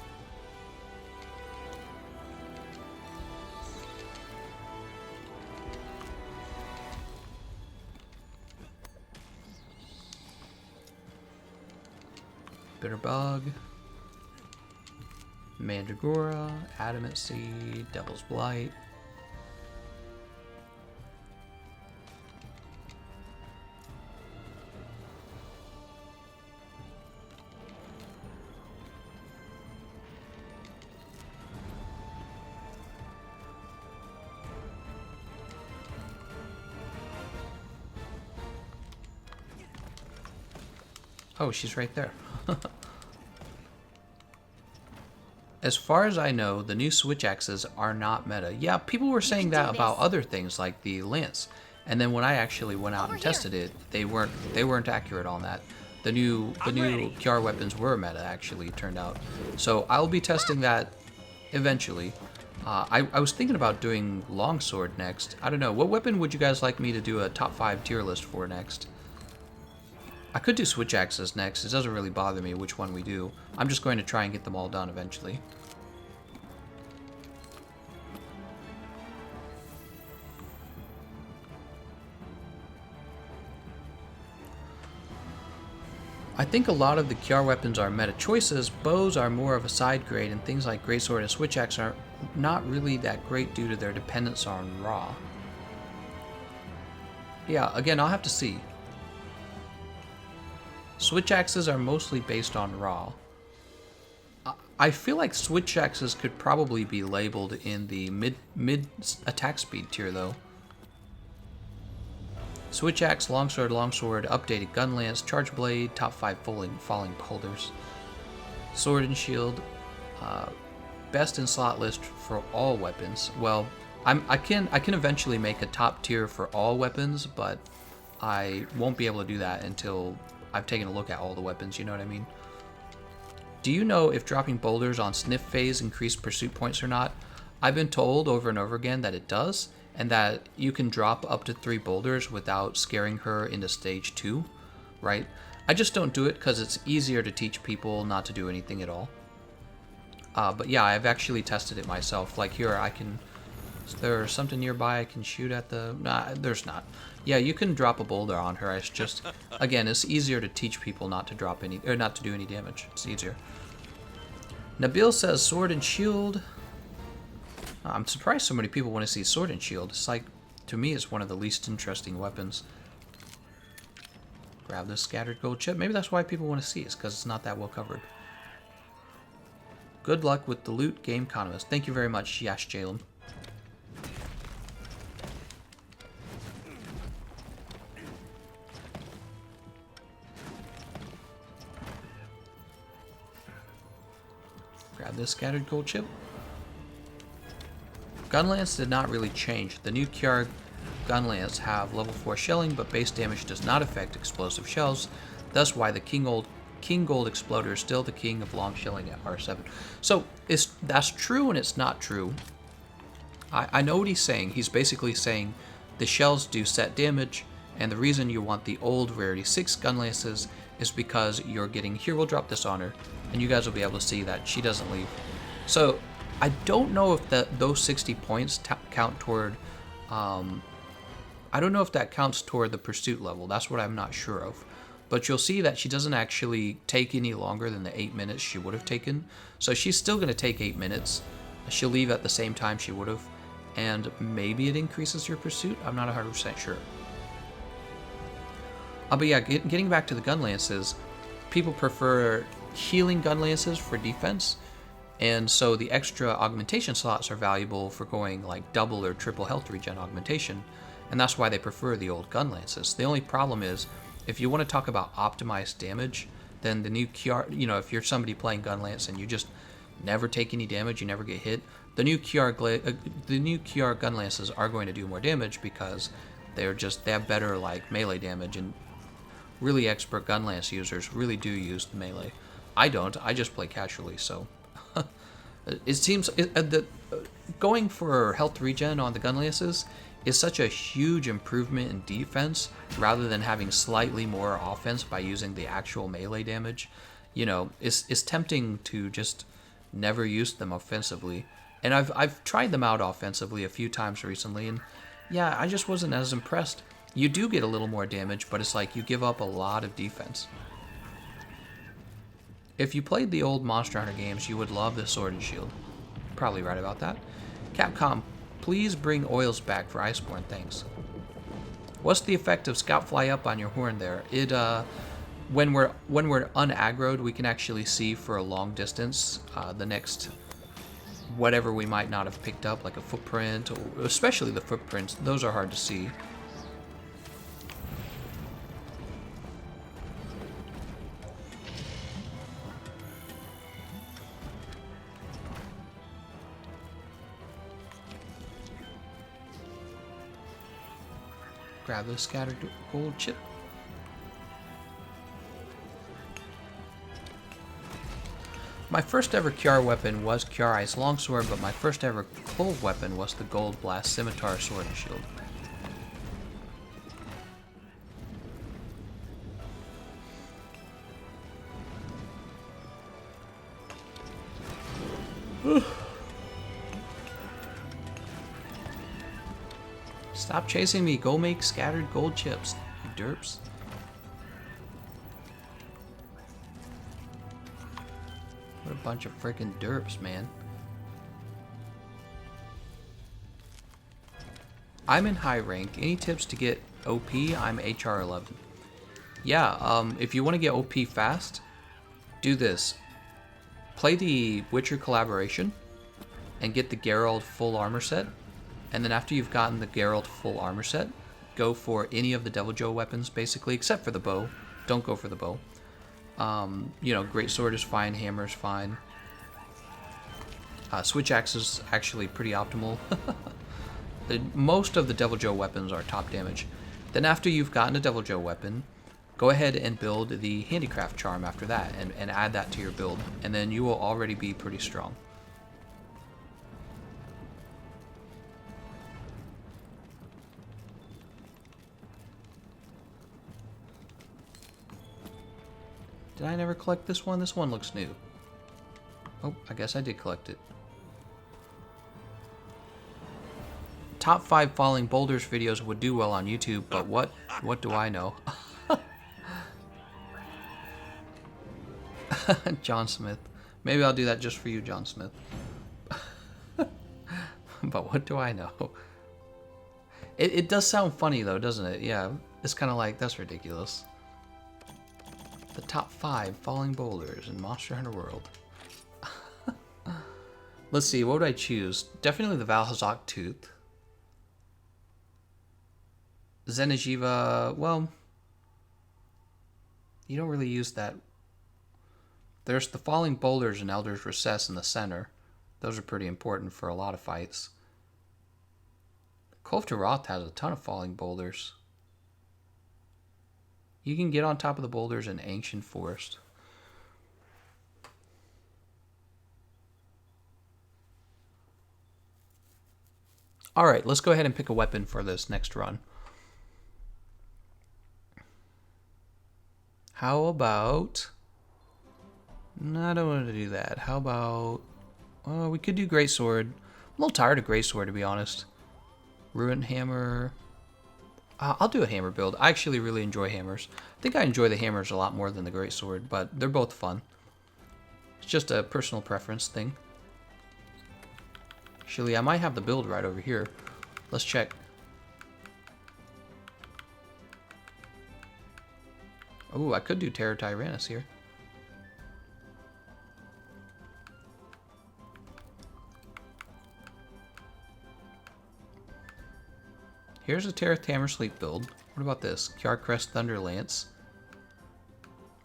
Bitter Bug. Mandragora. Adamant Seed. Devil's Blight. Oh, she's right there. As far as I know, the new Switch Axes are not meta. Yeah, people were saying that about other things like the Lance. And then when I actually went out and tested it, they weren't accurate on that. The new Kiara weapons were meta, actually, it turned out. So I'll be testing that eventually. I was thinking about doing Longsword next. I don't know. What weapon would you guys like me to do a top 5 tier list for next? I could do Switch Axes next. It doesn't really bother me which one we do. I'm just going to try and get them all done eventually. I think a lot of the Kiara weapons are meta choices. Bows are more of a side grade, and things like Greatsword and Switch Axe are not really that great due to their dependence on Raw. Yeah, again, I'll have to see. Switch Axes are mostly based on Raw. I feel like Switch Axes could probably be labeled in the mid attack speed tier though. Switch Axe, Longsword, updated Gun Lance, Charge Blade, top 5 falling holders. Sword and Shield, best in slot list for all weapons. Well, I can eventually make a top tier for all weapons, but I won't be able to do that until I've taken a look at all the weapons, you know what I mean? Do you know if dropping boulders on sniff phase increase pursuit points or not? I've been told over and over again that it does, and that you can drop up to 3 boulders without scaring her into stage 2, right? I just don't do it because it's easier to teach people not to do anything at all. But yeah, I've actually tested it myself. Like here, is there something nearby I can shoot at the... Nah, there's not. Yeah, you can drop a boulder on her. It's just, again, it's easier to teach people not to drop any, or not to do any damage. It's easier. Nabil says Sword and Shield. I'm surprised so many people want to see Sword and Shield. It's like, to me, it's one of the least interesting weapons. Grab this scattered gold chip. Maybe that's why people want to see it, because it's not that well covered. Good luck with the loot, Gameconomist. Thank you very much, Yash Jalen. Grab this scattered gold chip. Gunlance did not really change. The new Kiara Gunlance have level 4 shelling, but base damage does not affect explosive shells. Thus why the King Gold Exploder is still the king of long shelling at R7. So that's true and it's not true. I know what he's saying. He's basically saying the shells do set damage, and the reason you want the old Rarity 6 Gunlances is because you're getting Hero Drop Dishonor, and you guys will be able to see that she doesn't leave. So I don't know if those 60 points count toward... I don't know if that counts toward the pursuit level. That's what I'm not sure of. But you'll see that she doesn't actually take any longer than the 8 minutes she would have taken. So she's still going to take 8 minutes. She'll leave at the same time she would have. And maybe it increases your pursuit. I'm not 100% sure. But yeah, getting back to the gun lances, people prefer healing gun lances for defense. And so the extra augmentation slots are valuable for going like double or triple health regen augmentation. And that's why they prefer the old gun lances. The only problem is, if you want to talk about optimized damage, then the new QR, if you're somebody playing gun lance and you just never take any damage, you never get hit, the new QR gun lances are going to do more damage because they have better like melee damage, and really expert gun lance users really do use the melee. I don't. I just play casually, so it seems that going for health regen on the gun lances is such a huge improvement in defense rather than having slightly more offense by using the actual melee damage. It's tempting to just never use them offensively. And I've tried them out offensively a few times recently, and yeah, I just wasn't as impressed. You do get a little more damage, but it's like you give up a lot of defense. If you played the old Monster Hunter games, you would love the Sword and Shield. Probably right about that. Capcom, please bring oils back for Iceborne, thanks. What's the effect of Scout Fly Up on your horn there? It when we're unaggroed, we can actually see for a long distance the next whatever we might not have picked up, like a footprint, or especially the footprints. Those are hard to see. Grab the scattered gold chip. My first ever Kiara weapon was Kiarai's longsword, but my first ever Kulve weapon was the Gold Blast Scimitar Sword and Shield. Stop chasing me. Go make scattered gold chips, you derps. What a bunch of freaking derps, man. I'm in high rank. Any tips to get OP? I'm HR 11. Yeah, if you want to get OP fast, do this. Play the Witcher collaboration and get the Geralt full armor set. And then after you've gotten the Geralt full armor set, go for any of the Devil Joe weapons, basically, except for the bow. Don't go for the bow. Great sword is fine, hammer is fine. Switch axe is actually pretty optimal. Most of the Devil Joe weapons are top damage. Then after you've gotten a Devil Joe weapon, go ahead and build the Handicraft Charm after that, and add that to your build, and then you will already be pretty strong. Did I never collect this one? This one looks new. Oh, I guess I did collect it. Top 5 falling boulders videos would do well on YouTube, but what do I know? John Smith. Maybe I'll do that just for you, John Smith. But what do I know? It does sound funny though, doesn't it? Yeah, it's kind of like, that's ridiculous. The top 5 falling boulders in Monster Hunter World. Let's see, what would I choose? Definitely the Valhazak Tooth. Zenajiva, well, you don't really use that. There's the falling boulders and Elder's Recess in the center. Those are pretty important for a lot of fights. Kulve Taroth has a ton of falling boulders. You can get on top of the boulders in Ancient Forest. Alright, let's go ahead and pick a weapon for this next run. How about... No, I don't want to do that. How about... we could do Greatsword. I'm a little tired of Greatsword, to be honest. Ruined Hammer... I'll do a hammer build. I actually really enjoy hammers. I think I enjoy the hammers a lot more than the Greatsword, but they're both fun. It's just a personal preference thing. Actually, I might have the build right over here. Let's check. Oh, I could do Terror Tyrannus here. Here's a Terror Hammer Sleep build. What about this? Kiar Crest Thunder Lance.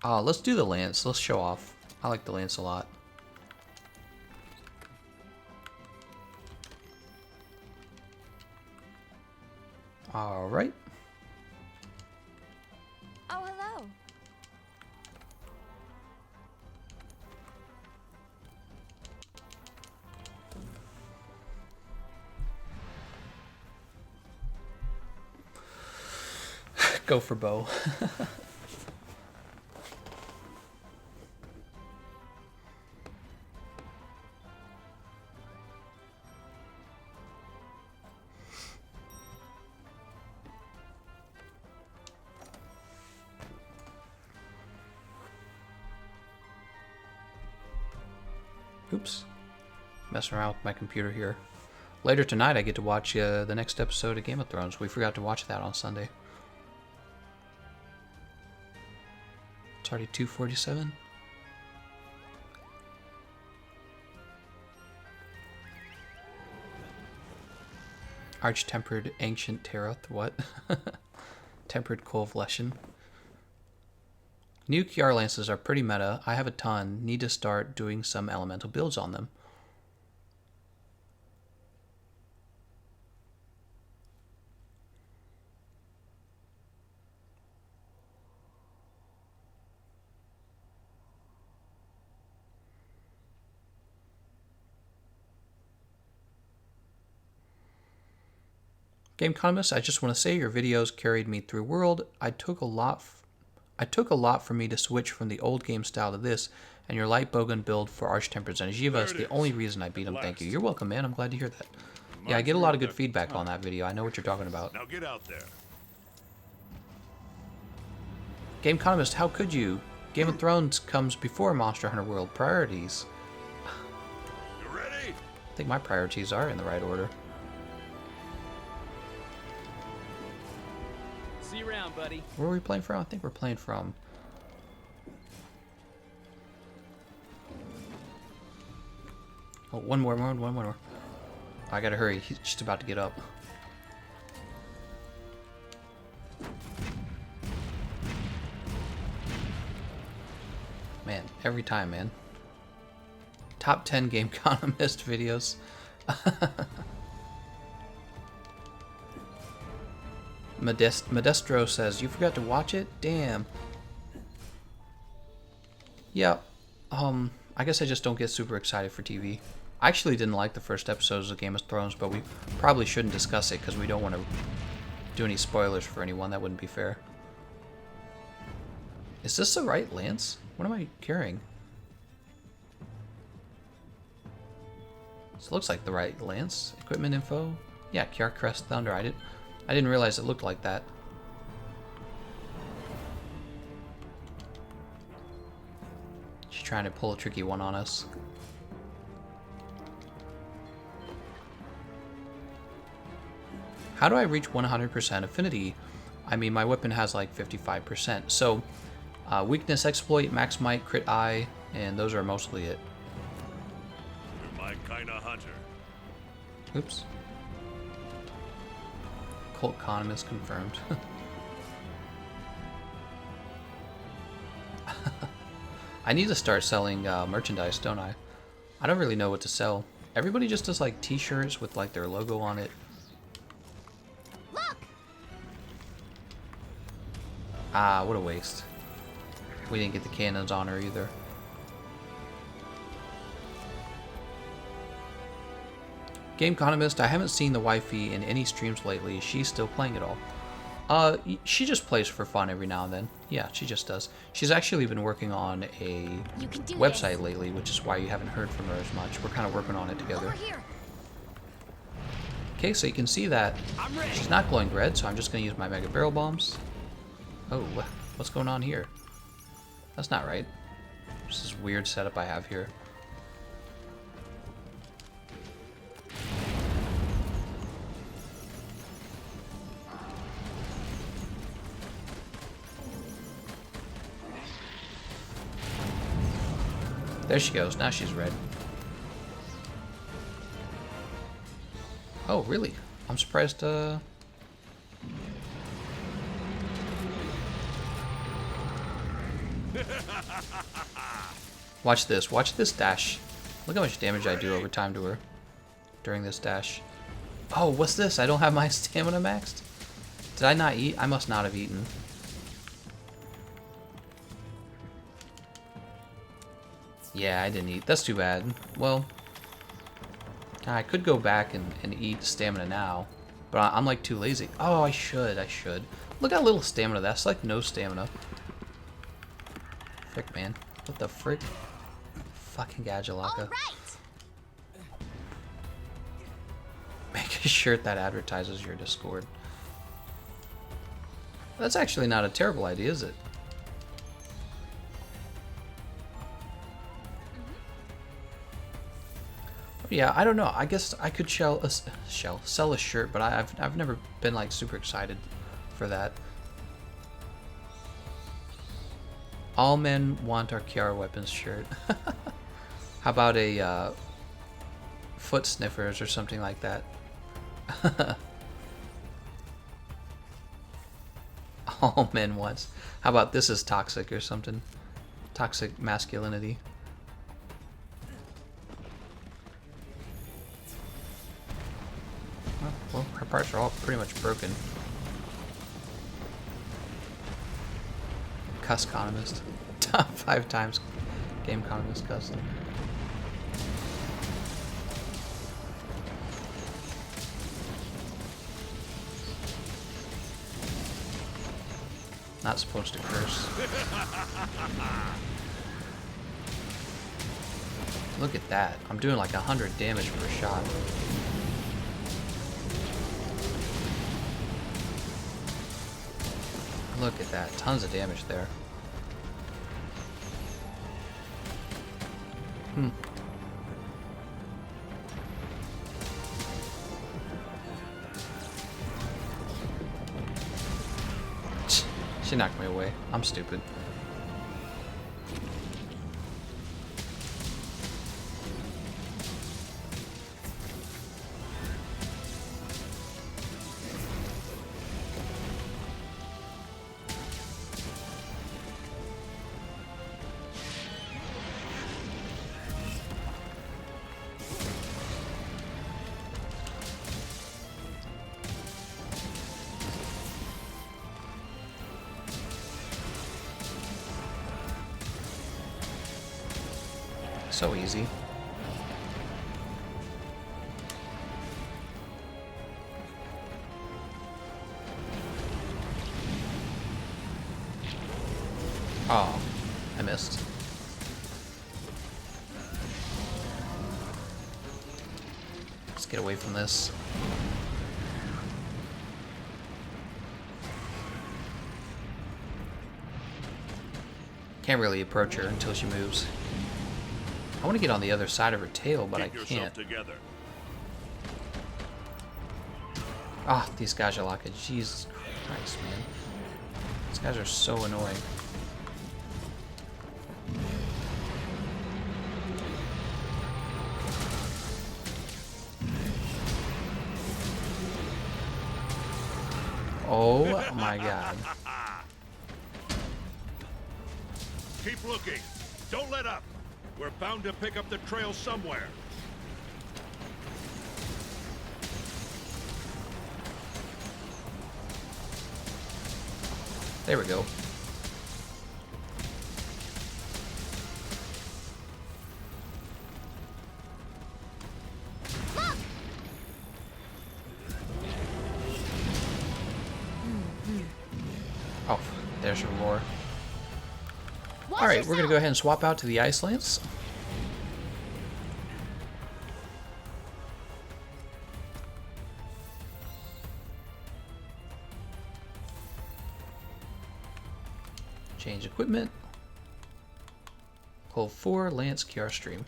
Let's do the Lance. Let's show off. I like the Lance a lot. Alright. Oh, hello. Go for bow. Oops. Messing around with my computer here. Later tonight I get to watch the next episode of Game of Thrones. We forgot to watch that on Sunday. It's already 2:47. Arch-tempered ancient Taroth. What? Tempered Kulve Leshen. New Kiar Lances are pretty meta. I have a ton. Need to start doing some elemental builds on them. Gameconomist, I just want to say your videos carried me through World. I took a lot for me to switch from the old game style to this, and your light bowgun build for Arch-Tempered Zenjiva is the only reason I beat him. Thank you. You're welcome, man. I'm glad to hear that. Yeah, I get a lot of good feedback on that video. I know what you're talking about. Now get out there. Gameconomist, how could you? Game of Thrones comes before Monster Hunter World. Priorities. You ready? I think my priorities are in the right order. See you around, buddy. Where are we playing from? I think we're playing from... Oh, one more. I gotta hurry. He's just about to get up. Man, every time, man. Top 10 Gameconomist videos. Modestro says, you forgot to watch it? Damn. Yeah, I guess I just don't get super excited for TV. I actually didn't like the first episodes of Game of Thrones, but we probably shouldn't discuss it because we don't want to do any spoilers for anyone. That wouldn't be fair. Is this the right lance? What am I carrying? This looks like the right lance. Equipment info. Yeah, Kiar Crest Thunder. I didn't realize it looked like that. She's trying to pull a tricky one on us. How do I reach 100% affinity? I mean, my weapon has like 55%. So, weakness, exploit, max might, crit eye, and those are mostly it. You're my kind of hunter. Oops. Cult Economist confirmed. I need to start selling merchandise, don't I? I don't really know what to sell. Everybody just does like t-shirts with like their logo on it. Look! Ah, what a waste. We didn't get the cannons on her either. Gameconomist, I haven't seen the wifey in any streams lately. She's still playing it all. She just plays for fun every now and then. Yeah, she just does. She's actually been working on a You can do website this. lately, which is why you haven't heard from her as much. We're kind of working on it together. Over here. Okay, so you can see that I'm ready. she's not glowing red, so I'm just going to use my Mega Barrel Bombs. Oh, what's going on here? That's not right. This is weird setup I have here. There she goes. Now she's red. Oh, really? I'm surprised, Watch this. Watch this dash. Look how much damage I do over time to her during this dash. Oh, what's this? I don't have my stamina maxed? Did I not eat? I must not have eaten. Yeah, I didn't eat. That's too bad. Well, I could go back and eat stamina now, but I'm like too lazy. Oh, I should. Look how little stamina. That's like no stamina. Frick, man. What the frick? Fucking Gadjalaka. All right. Make a shirt that advertises your Discord. That's actually not a terrible idea, is it? Yeah, I don't know. I guess I could sell a shirt, but I've never been like super excited for that. All men want our Kiara weapons shirt. How about a foot sniffers or something like that? All men wants. How about this is toxic or something? Toxic masculinity. Well, her parts are all pretty much broken. Cuss-conomist. Top 5 times Gameconomist custom. Not supposed to curse. Look at that. I'm doing like 100 damage per shot. Look at that. Tons of damage there. She knocked me away. I'm stupid. So easy. Oh, I missed. Let's get away from this. Can't really approach her until she moves. I want to get on the other side of her tail, but I can't. Together. Ah, these Gadjalaka. Jesus Christ, man. These guys are so annoying. Oh my god. Keep looking. Don't let up. We're bound to pick up the trail somewhere. There we go. Look! Oh, there's your roar. Watch Alright, we're gonna yourself. go ahead and swap out to the Ice Lance. Change equipment. Clove 4, Lance, QR Stream.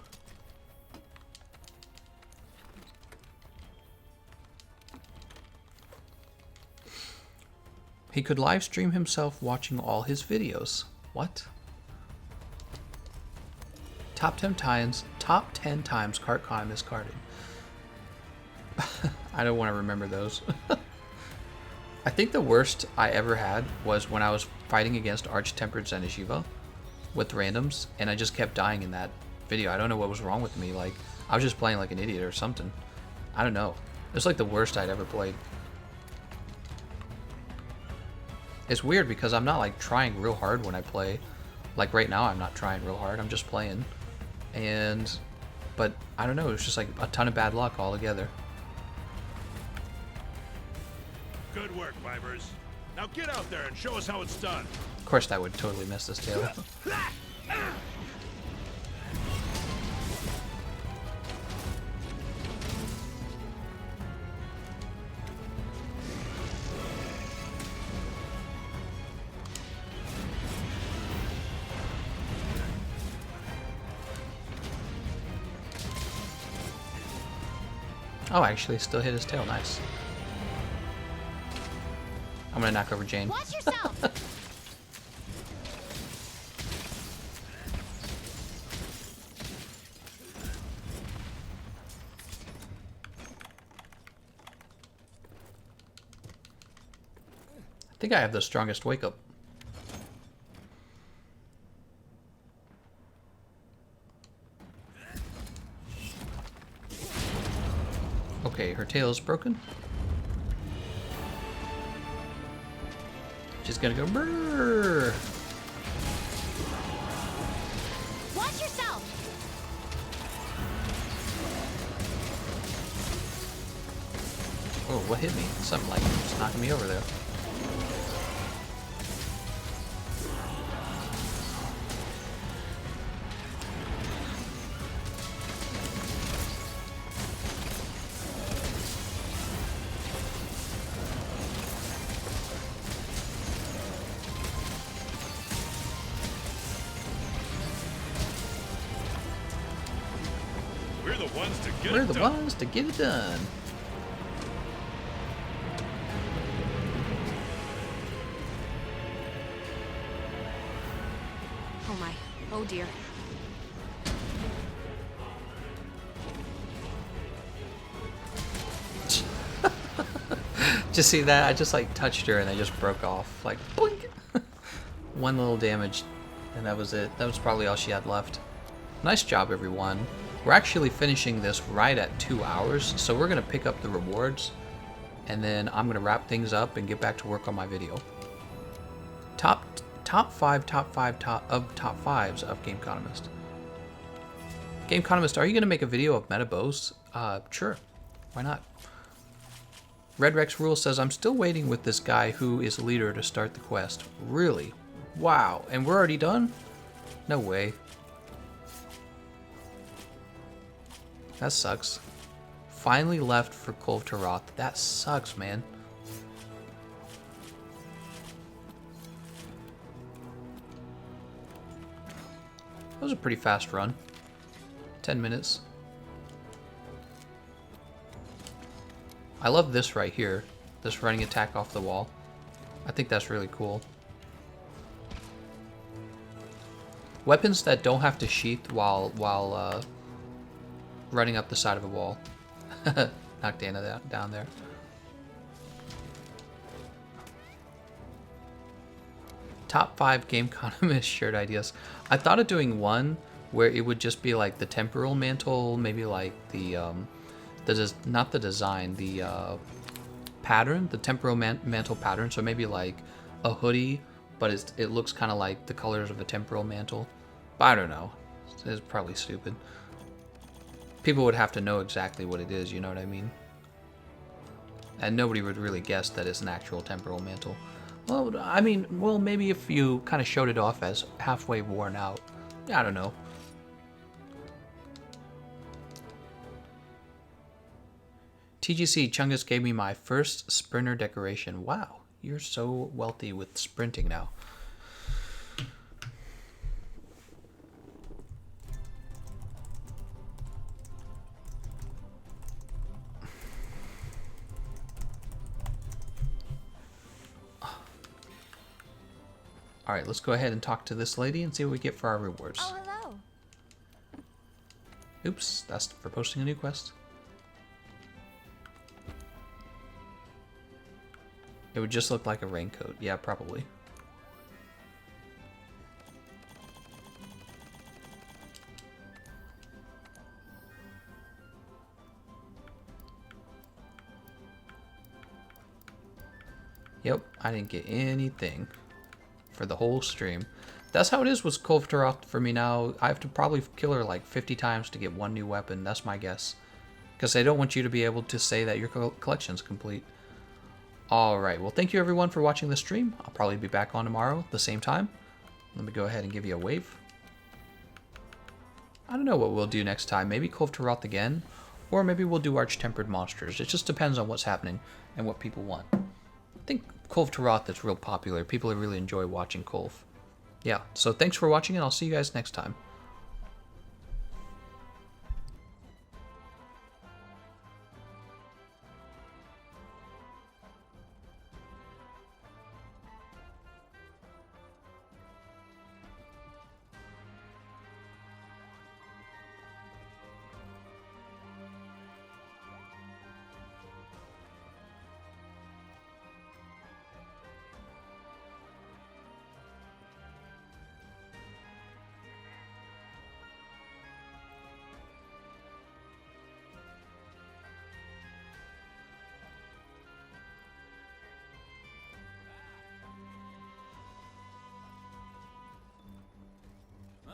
He could live stream himself watching all his videos. What? Top 10 times Cartconomist carded. I don't want to remember those. I think the worst I ever had was when I was fighting against Arch-Tempered Zenitsuba with randoms, and I just kept dying in that video. I don't know what was wrong with me. Like, I was just playing like an idiot or something. I don't know. It's like the worst I'd ever played. It's weird because I'm not like trying real hard when I play. Like right now I'm not trying real hard. I'm just playing. But I don't know. It's just like a ton of bad luck all together. Good work, Vibers. Now get out there and show us how it's done. Of course that would totally miss this tail. Oh, actually still hit his tail. Nice. I'm gonna knock over Jane. Watch yourself. I think I have the strongest wake up. Okay, her tail is broken. She's gonna go brrr. Watch yourself. Oh, what hit me? Something like just knocking me over there. We're the ones to get We're it the done. ones to get it done. Oh my. Oh dear. Just see that? I just like touched her and I just broke off. Like, blink! One little damage, and that was it. That was probably all she had left. Nice job, everyone. We're actually finishing this right at 2 hours, so we're going to pick up the rewards, and then I'm going to wrap things up and get back to work on my video. Top fives of Gameconomist. Gameconomist, are you going to make a video of meta bows? Sure. Why not? Red Rex Rule says, I'm still waiting with this guy who is leader to start the quest. Really? Wow. And we're already done? No way. That sucks. Finally left for Kulve Taroth. That sucks, man. That was a pretty fast run. 10 minutes. I love this right here. This running attack off the wall. I think that's really cool. Weapons that don't have to sheath while running up the side of a wall. Knocked Anna down there. Top 5 Gameconomist shirt ideas. I thought of doing one where it would just be like the temporal mantle, maybe like the not the design, the pattern, the temporal mantle pattern. So maybe like a hoodie, but it looks kind of like the colors of a temporal mantle. But I don't know. It's probably stupid. People would have to know exactly what it is, you know what I mean? And nobody would really guess that it's an actual temporal mantle. Well, I mean, well, maybe if you kind of showed it off as halfway worn out. I don't know. TGC, Chungus gave me my first sprinter decoration. Wow, you're so wealthy with sprinting now. All right, let's go ahead and talk to this lady and see what we get for our rewards. Oh, hello. Oops, that's for posting a new quest. It would just look like a raincoat. Yeah, probably. Yep, I didn't get anything for the whole stream. That's how it is with Kulve Taroth for me now. I have to probably kill her like 50 times to get one new weapon. That's my guess. Because they don't want you to be able to say that your collection's complete. Alright, well thank you everyone for watching the stream. I'll probably be back on tomorrow at the same time. Let me go ahead and give you a wave. I don't know what we'll do next time. Maybe Kulve Taroth again. Or maybe we'll do Arch-Tempered Monsters. It just depends on what's happening and what people want. I think Kulve Taroth is real popular. People really enjoy watching Kulve. Yeah, so thanks for watching and I'll see you guys next time. Oh.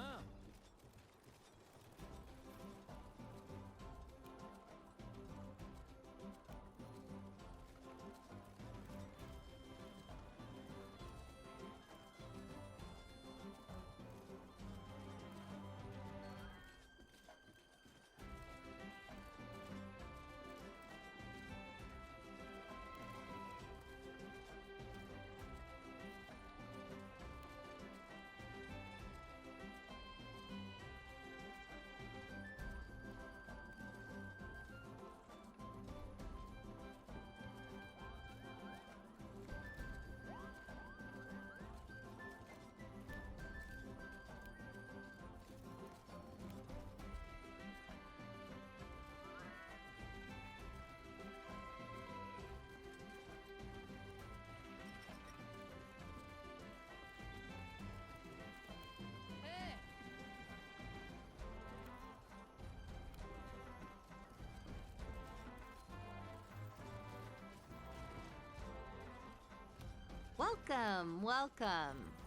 Welcome, welcome.